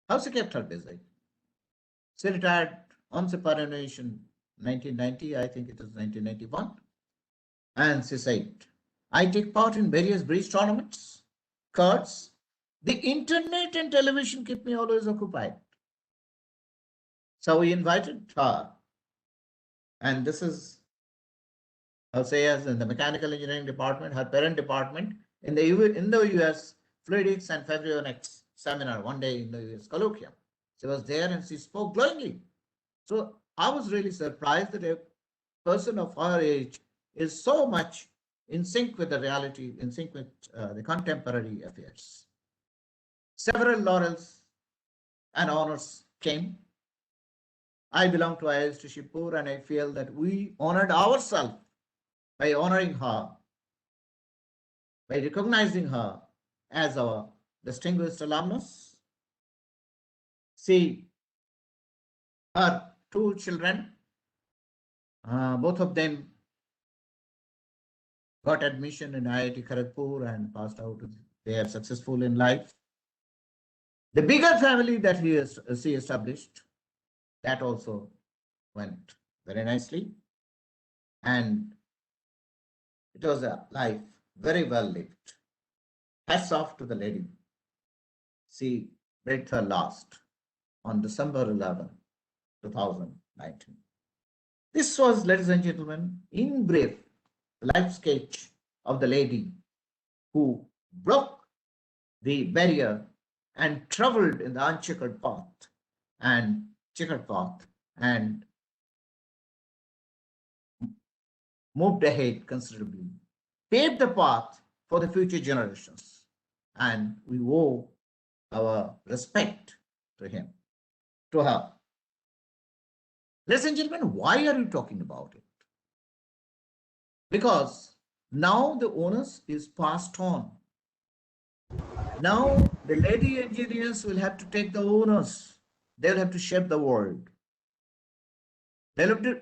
S3: how she kept her busy? She retired on superannuation 1990, I think it was 1991. And she said, I take part in various bridge tournaments, cards. The internet and television keep me always occupied. So we invited her. And this is, I'll say, as in the mechanical engineering department, her parent department, in the US Fluidics and Fabrionics seminar one day in the US colloquium. She was there and she spoke glowingly. So I was really surprised that a person of her age is so much in sync with the reality, in sync with the contemporary affairs. Several laurels and honors came. I belong to IIS to Shibpur, and I feel that we honored ourselves by honoring her, by recognizing her as our distinguished alumnus. See, her two children, both of them got admission in IIT Kharagpur and passed out. They are successful in life. The bigger family that she established, that also went very nicely. And it was a life very well lived. Hats off to the lady. She breathed her last on December 11, 2019. This was, ladies and gentlemen, in brief, the life sketch of the lady who broke the barrier and traveled in the uncheckered path and checkered path and moved ahead considerably, paved the path for the future generations. And we owe our respect to him, to her. Ladies and gentlemen, why are you talking about it? Because now the onus is passed on. Now the lady engineers will have to take the onus. They'll have to shape the world. They'll have to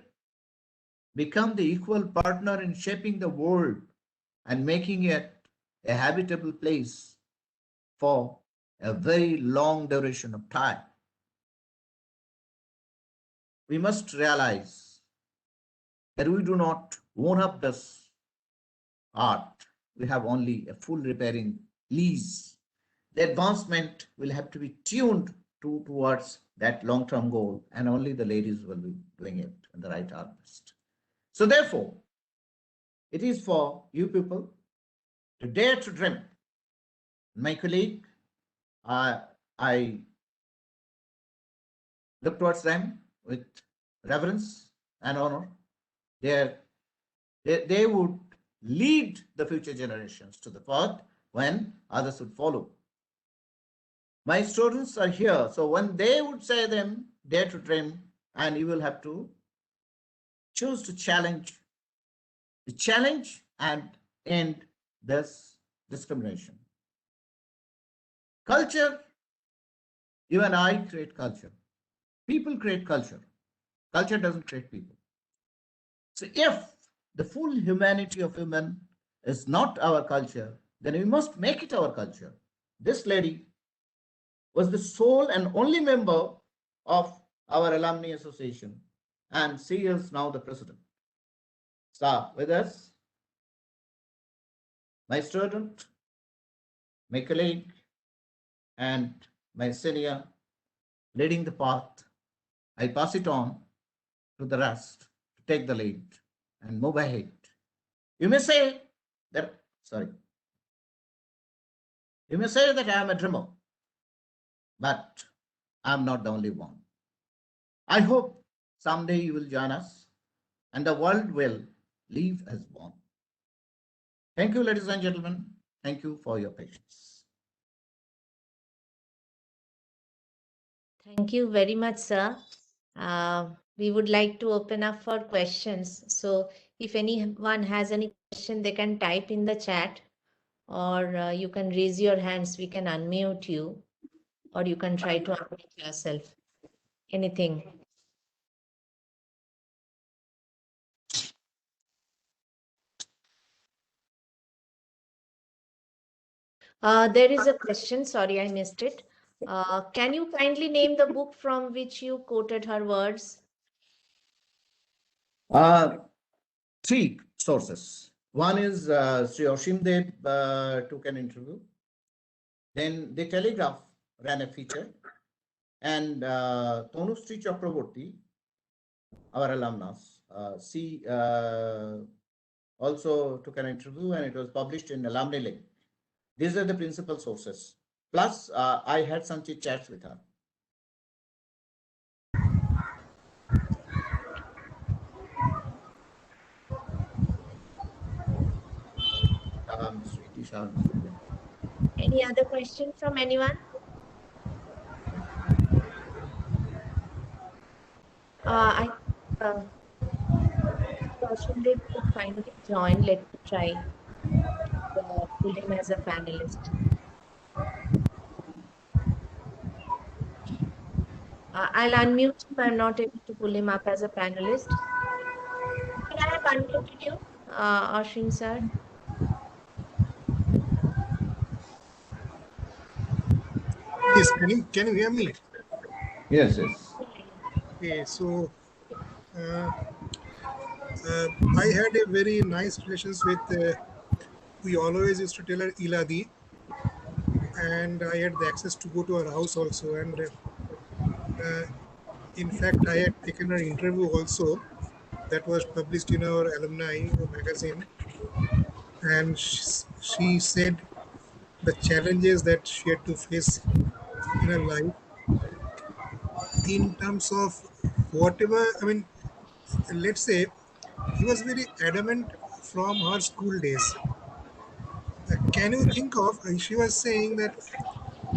S3: become the equal partner in shaping the world and making it a habitable place for a very long duration of time. We must realize that we do not own up this art. We have only a full repairing lease. The advancement will have to be tuned towards that long-term goal, and only the ladies will be doing it in the right harvest. So therefore, it is for you people to dare to dream. My colleague, I look towards them with reverence and honor. They would lead the future generations to the path when others would follow. My students are here, so when they would say them, dare to dream, and you will have to choose to challenge and end this discrimination. Culture, you and I create culture. People create culture. Culture doesn't create people. So if the full humanity of human is not our culture, then we must make it our culture. This lady was the sole and only member of our alumni association, and she is now the president. So with us, my student, my colleague, and my senior leading the path, I pass it on to the rest to take the lead and move ahead. You may say that, sorry, you may say that I am a dreamer, but I'm not the only one. I hope someday you will join us and the world will live as one. Thank you, ladies and gentlemen. Thank you for your patience.
S1: Thank you very much, sir. We would like to open up for questions. So if anyone has any question, they can type in the chat, or you can raise your hands. We can unmute you, or you can try to unmute yourself. Anything. There is a question. Sorry, I missed it. Can you kindly name the book from which you quoted her words?
S3: Three sources. One is Sri Oshim Dev took an interview. Then the Telegraph ran a feature, and Tanushree Chakraborty, our alumnus, she also took an interview, and it was published in Alumni Link. These are the principal sources. Plus, I had some chit chats with her.
S1: Any other question from anyone? I Ashwin could finally join. Let me try to pull him as a panelist. I'll unmute him. I'm not able to pull him up as a panelist. Can I have unmuted you, Ashwin sir?
S4: Yes, can you hear me?
S3: Yes, yes.
S4: Okay, so uh, I had a very nice relations with. We always used to tell her Iladi, and I had the access to go to her house also. And uh, in fact, I had taken her interview also. That was published in our alumni magazine, and she said the challenges that she had to face in her life in terms of whatever. I mean, let's say he was very adamant from her school days. Can you think of? She was saying that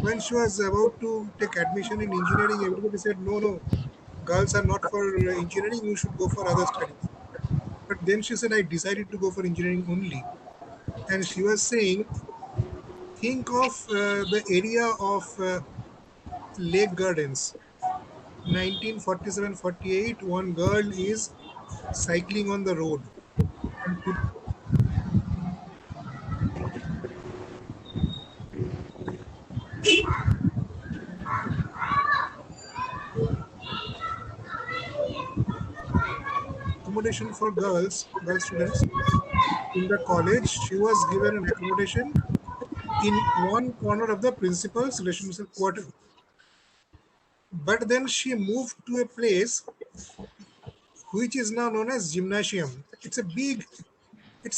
S4: when she was about to take admission in engineering, everybody said, "No, no, girls are not for engineering. You should go for other studies." But then she said, "I decided to go for engineering only." And she was saying, "Think of the area of Lake Gardens, 1947-48. One girl is cycling on the road, and accommodation for girl students in the college. She was given an accommodation in one corner of the principal's residential quarter. But then she moved to a place which is now known as gymnasium. It's a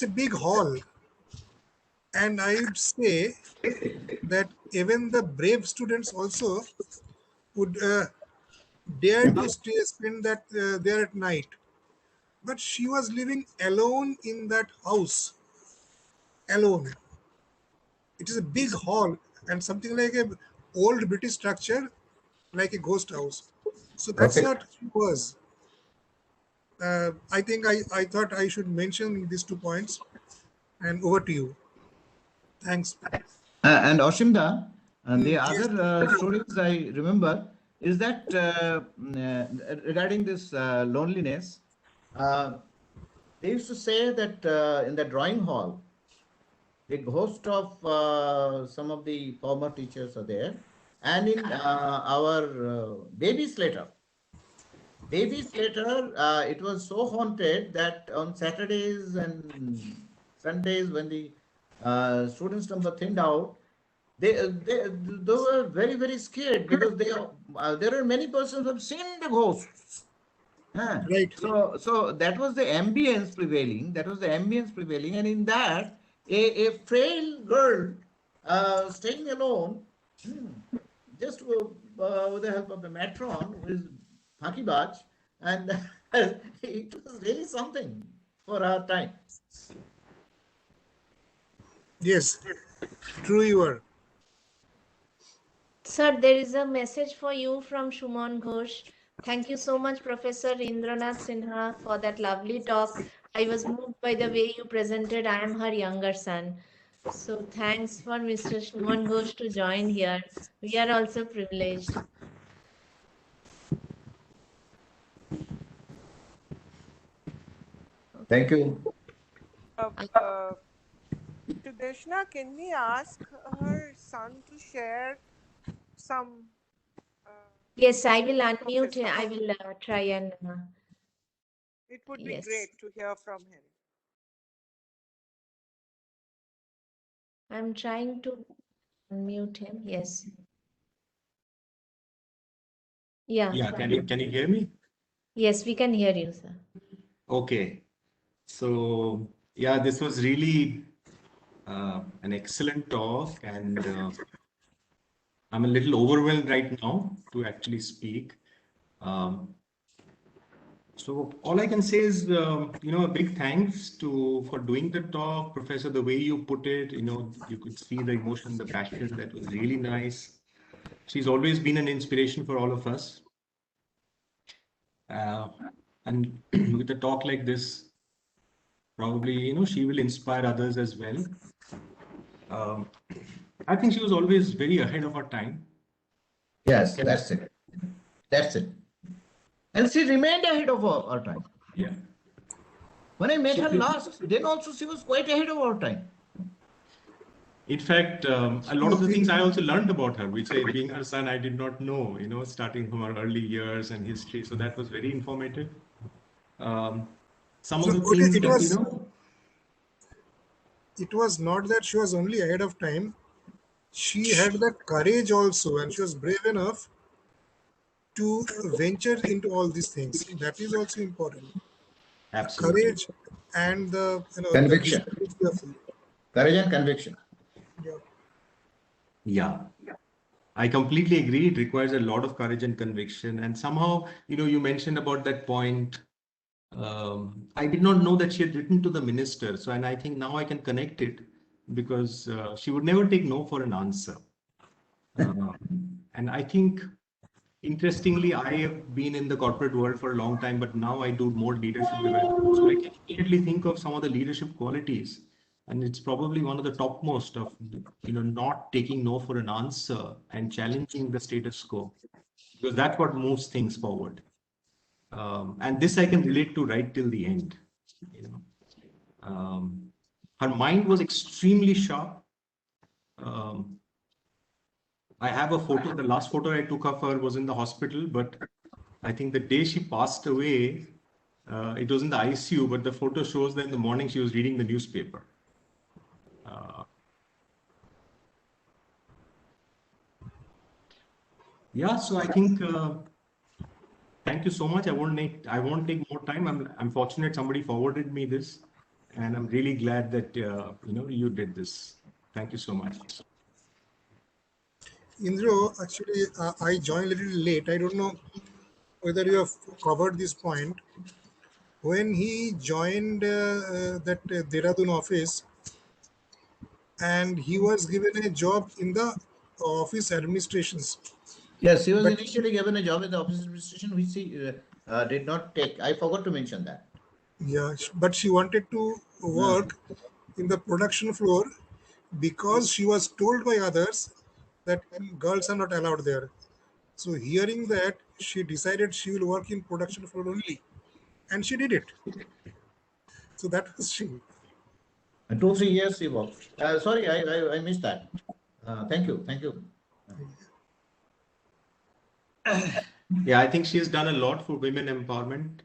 S4: big hall, and I would say that even the brave students also would dare to spend that there at night. But she was living alone in that house, alone. It is a big hall and something like a old British structure, like a ghost house. So that's
S3: Okay.
S4: what she was. I think I thought I should mention these 2 points. And over to you. Thanks.
S3: And Oshimda, the
S4: Yes.
S3: other stories I remember is that regarding this loneliness, uh, they used to say that in the drawing hall, the ghost of some of the former teachers are there, and in our baby's letter. Babies later, it was so haunted that on Saturdays and Sundays, when the students' number thinned out, they were very, very scared because there are many persons who have seen the ghosts. Huh.
S4: Right.
S3: So that was the ambience prevailing. That was the ambience prevailing, and in that, a frail girl staying alone, hmm, just with the help of the matron, who is Fakibaj, and it was really something for our time.
S4: Yes. True you are.
S1: Sir, there is a message for you from Shumon Ghosh. Thank you so much, Professor Indranath Sinha, for that lovely talk. I was moved by the way you presented. I am her younger son. So thanks for Mr. Shumon Ghosh to join here. We are also privileged.
S3: Thank you.
S5: Uh, uh, to Deshna, can we ask her son to share some uh,
S1: Yes, I will
S5: of
S1: unmute
S5: his
S1: him. I
S5: thoughts?
S1: will try and
S5: It would be
S1: yes.
S5: great to hear from him.
S1: I'm trying to unmute him. Yes. Yeah.
S6: Yeah, can you hear me?
S1: Yes, we can hear you, sir.
S6: Okay. So yeah, this was really an excellent talk, and I'm a little overwhelmed right now to actually speak. Um, so all I can say is, a big thanks to for doing the talk, Professor. The way you put it, you could see the emotion, the passion. That was really nice. She's always been an inspiration for all of us. Uh, and with a talk like this, probably, she will inspire others as well. Um, I think she was always very ahead of her time.
S3: Yes, that's it. That's it. And she remained ahead of her time.
S6: Yeah.
S3: When I met her last, then also she was quite ahead of her time.
S6: In fact, a lot
S4: No,
S6: of the things I also learned about her, which being her son, I did not know, starting from her early years and history. So that was very informative. Um, some of
S4: no,
S6: the
S4: okay,
S6: things that,
S4: it was not that she was only ahead of time. She had that courage also, and she was brave enough to venture into all these things. That is also important. The
S6: absolutely.
S4: courage and the the vision
S3: Conviction,
S4: is fearful.
S3: courage and conviction.
S4: Yeah.
S6: Yeah, I completely agree. It requires a lot of courage and conviction. And somehow, you mentioned about that point. I did not know that she had written to the minister. So, and I think now I can connect it because she would never take no for an answer. Uh, and I think, interestingly, I have been in the corporate world for a long time, but now I do more leadership development. So I can immediately think of some of the leadership qualities. And it's probably one of the topmost of, not taking no for an answer and challenging the status quo, because that's what moves things forward. And this I can relate to right till the end. You know, her mind was extremely sharp. Um, I have a photo. The last photo I took of her was in the hospital, but I think the day she passed away, it was in the ICU, but the photo shows that in the morning she was reading the newspaper. Uh, yeah, so I think thank you so much. I won't take more time. I'm fortunate somebody forwarded me this, and I'm really glad that you did this. Thank you so much.
S4: Indro, actually, I joined a little late. I don't know whether you have covered this point. When he joined that Dehradun office, and he was given a job in the office administrations,
S3: Yes, he was
S4: but
S3: initially given a job in the office administration, which he did not take. I forgot to mention that.
S4: yeah, but she wanted to
S3: Uh,
S4: work in the production floor because she was told by others that girls are not allowed there. So hearing that, she decided she will work in production floor only, and she did it. So that was she.
S3: 2, 3 years he worked. Sorry, I missed that. Thank you, thank you.
S6: Yeah, I think she has done a lot for women empowerment.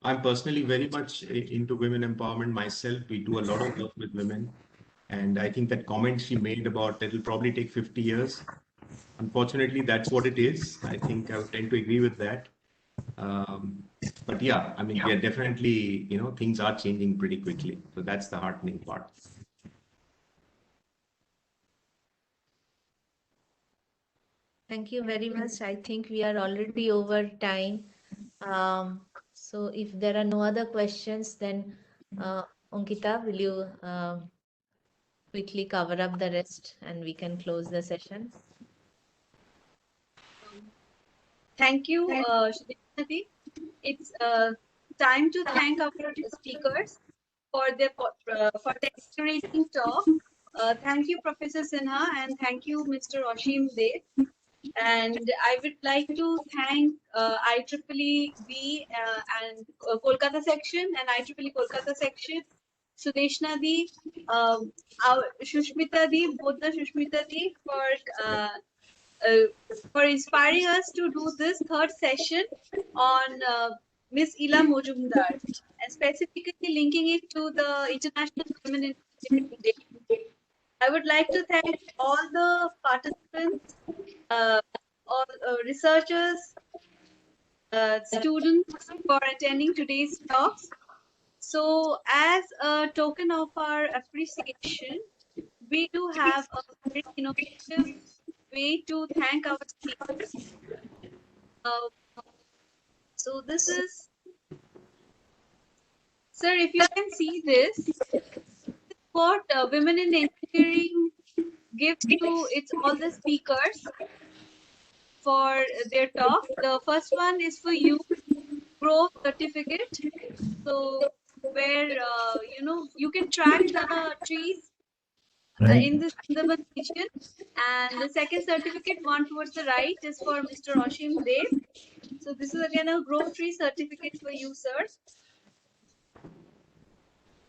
S6: I'm personally very much into women empowerment myself. We do a lot of work with women. And I think that comment she made about it'll probably take 50 years. Unfortunately, that's what it is. I think I would tend to agree with that. Um, but yeah, I mean, yeah, definitely, things are changing pretty quickly. So that's the heartening part.
S1: Thank you very much. I think we are already over time. So if there are no other questions, then Ankita, will you quickly cover up the rest and we can close the session?
S2: Thank you, Shri. It's time to thank our speakers for for the inspirating talk. Thank you, Professor Sinha, and thank you, Mr. Oshim Dev. And I would like to thank IEEE and Kolkata section and IEEE Kolkata section, Sudeshna Di, our Shushmita Di, both the Shushmita Di uh, for inspiring us to do this third session on Miss Ila Majumdar, and specifically linking it to the International Women in Engineering Day. I would like to thank all the participants, uh, all researchers, students for attending today's talks. So, as a token of our appreciation, we do have a very innovative way to thank our speakers. Uh, so, this is, sir, if you can see this, what Women in Engineering gives to its all the speakers for their talk. The first one is for you, growth certificate. So where you can track the trees
S3: Right.
S2: in the Sundarban region. And the second certificate, one towards the right, is for Mr. Oshim Dev. So this is again a growth tree certificate for you, sir.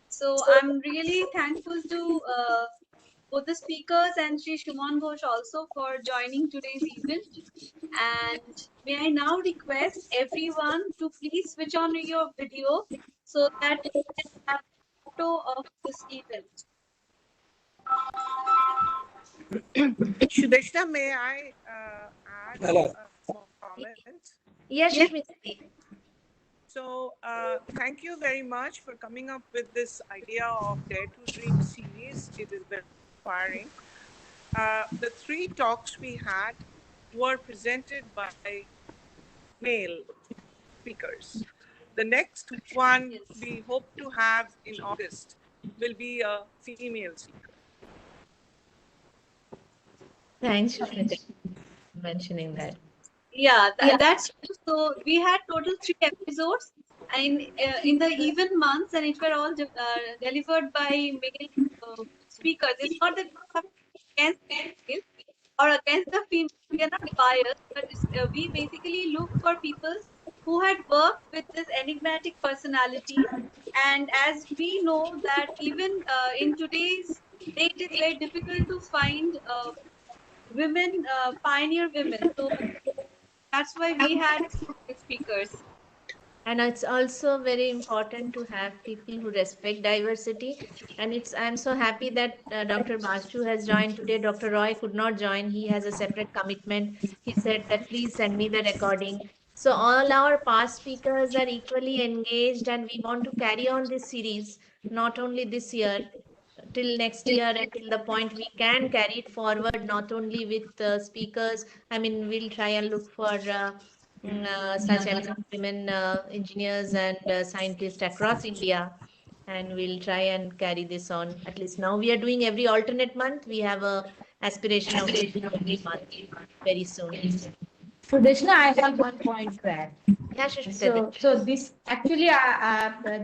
S2: So I'm really thankful to both the speakers and Sri Shuman Ghosh also for joining today's event. And may I now request everyone to please switch on your video so that we can have a photo of this event.
S5: Shudeshna, may I add
S4: Hello.
S5: a small comment?
S1: Yes,
S2: Yes.
S1: Shmita.
S5: So, thank you very much for coming up with this idea of Dare to Dream series. It is very inspiring. The three talks we had were presented by male speakers. The next one
S2: Yes.
S5: we hope to have in August will be a female speaker.
S1: Thanks, Shmita, for mentioning that.
S2: Yeah, that's true. So we had total 3 episodes in the even months, and it were all delivered by male speakers. It's not that we have against male or against the female. We are not biased, but we basically look for people who had worked with this enigmatic personality. And as we know that even in today's day, it is very difficult to find women, pioneer women. So that's why we had speakers.
S1: And it's also very important to have people who respect diversity. And I'm so happy that Dr. Basu has joined today. Dr. Roy could not join. He has a separate commitment. He said that please send me the recording. So all our past speakers are equally engaged, and we want to carry on this series, not only this year, till next year, until the point we can carry it forward, not only with speakers. I mean, we'll try and look for such eminent women engineers and scientists across India, and we'll try and carry this on. At least now we are doing every alternate month. We have a aspiration of doing every month very soon.
S7: So, Deshna, I have one point to add.
S1: Yeah, Sushmita.
S7: So this actually,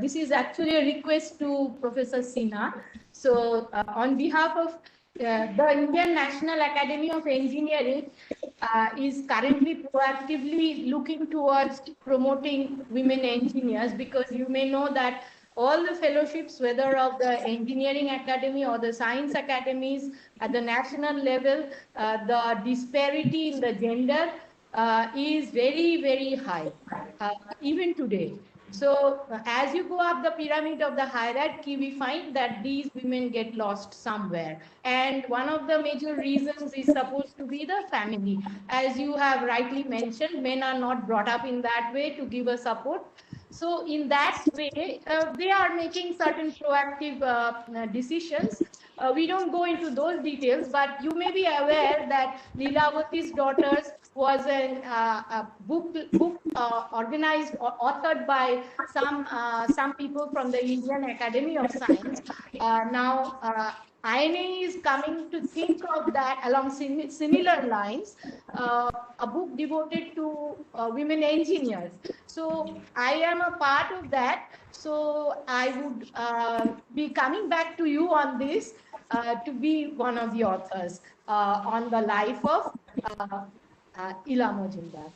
S7: this is actually a request to Professor Sinha. So, on behalf of the Indian National Academy of Engineering, is currently proactively looking towards promoting women engineers, because you may know that all the fellowships, whether of the engineering academy or the science academies at the national level, the disparity in the gender is very, very high, even today. So as you go up the pyramid of the hierarchy, we find that these women get lost somewhere. And one of the major reasons is supposed to be the family. As you have rightly mentioned, men are not brought up in that way to give a support. So in that way, they are making certain proactive decisions. We don't go into those details, but you may be aware that Leelavati's Daughters was a book organized or authored by some people from the Indian Academy of Science. Now, INA is coming to think of that along similar lines, a book devoted to women engineers. So I am a part of that. So I would be coming back to you on this to be one of the authors on the life of Ila Majumdar.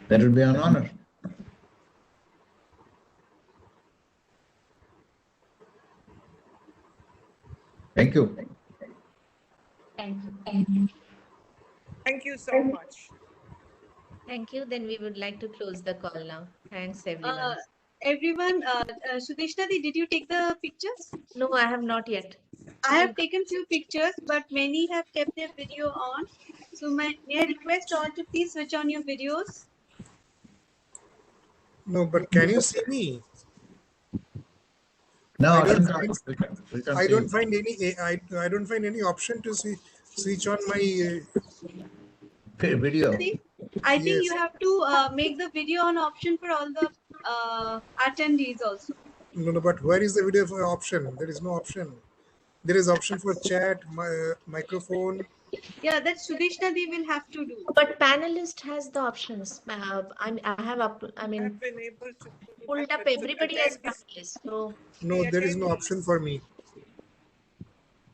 S3: That will be an honor. Thank you.
S7: Thank you.
S5: Thank you so much.
S1: Thank you. Then we would like to close the call now. Thanks, everyone.
S2: Everyone, Sudeshna, did you take the pictures?
S1: No, I have not yet.
S2: I have taken few pictures, but many have kept their video on. So may I request all to please switch on your videos?
S4: No, but can you see me?
S3: No,
S4: I don't
S3: Ashwin,
S4: find-
S3: we can
S4: I
S3: see
S4: don't
S3: you.
S4: find any. I don't find any option to switch on my.
S3: Video.
S2: I think
S4: Yes.
S2: you have to make the video an option for all the attendees also.
S4: No, but where is the video for option? There is no option. There is option for chat, microphone.
S2: Yeah, that Sudeshna Di will have to do.
S1: But panelist has the options. I have
S5: I have been able to do
S1: pulled
S5: that,
S1: up
S5: but
S1: everybody as
S5: attendees-
S1: panelist. So
S4: No, there is no option for me.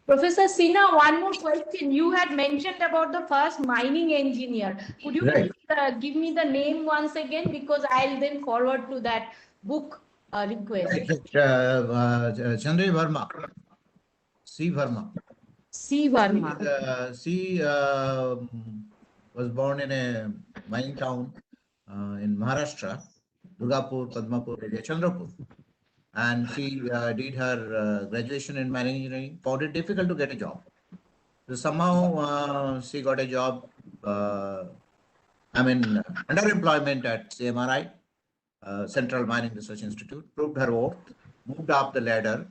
S7: Professor Sinha, one more question. You had mentioned about the first mining engineer. Could you
S3: Right.
S7: please, give me the name once again? Because I'll then forward to that book request.
S3: Chandra Verma. C. Verma.
S7: C. Verma.
S3: She was born in a mining town in Maharashtra, Durgapur, Padmapur, area, Chandrapur. And she did her graduation in mining engineering, found it difficult to get a job. So somehow she got a job, underemployment at CMRI, Central Mining Research Institute, proved her worth, moved up the ladder,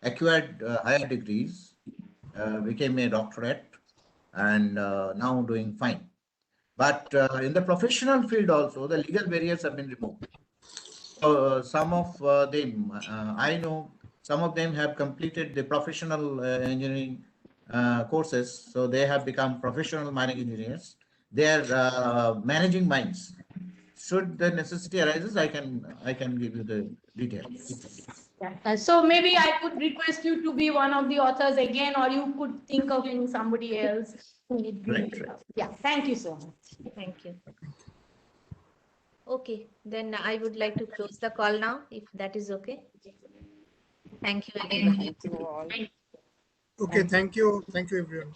S3: acquired higher degrees, became a doctorate, and now doing fine. But in the professional field also, the legal barriers have been removed. So some of them, I know some of them have completed the professional engineering courses, so they have become professional mining engineers. They are managing mines. Should the necessity arises, I can give you the details.
S7: So maybe I could request you to be one of the authors again, or you could think of any somebody else who would be.
S3: Right.
S7: Yeah, thank you so much.
S1: Thank you. Okay, then I would like to close the call now, if that is okay. Thank you again.
S5: Thank you all.
S4: Okay, thank you everyone.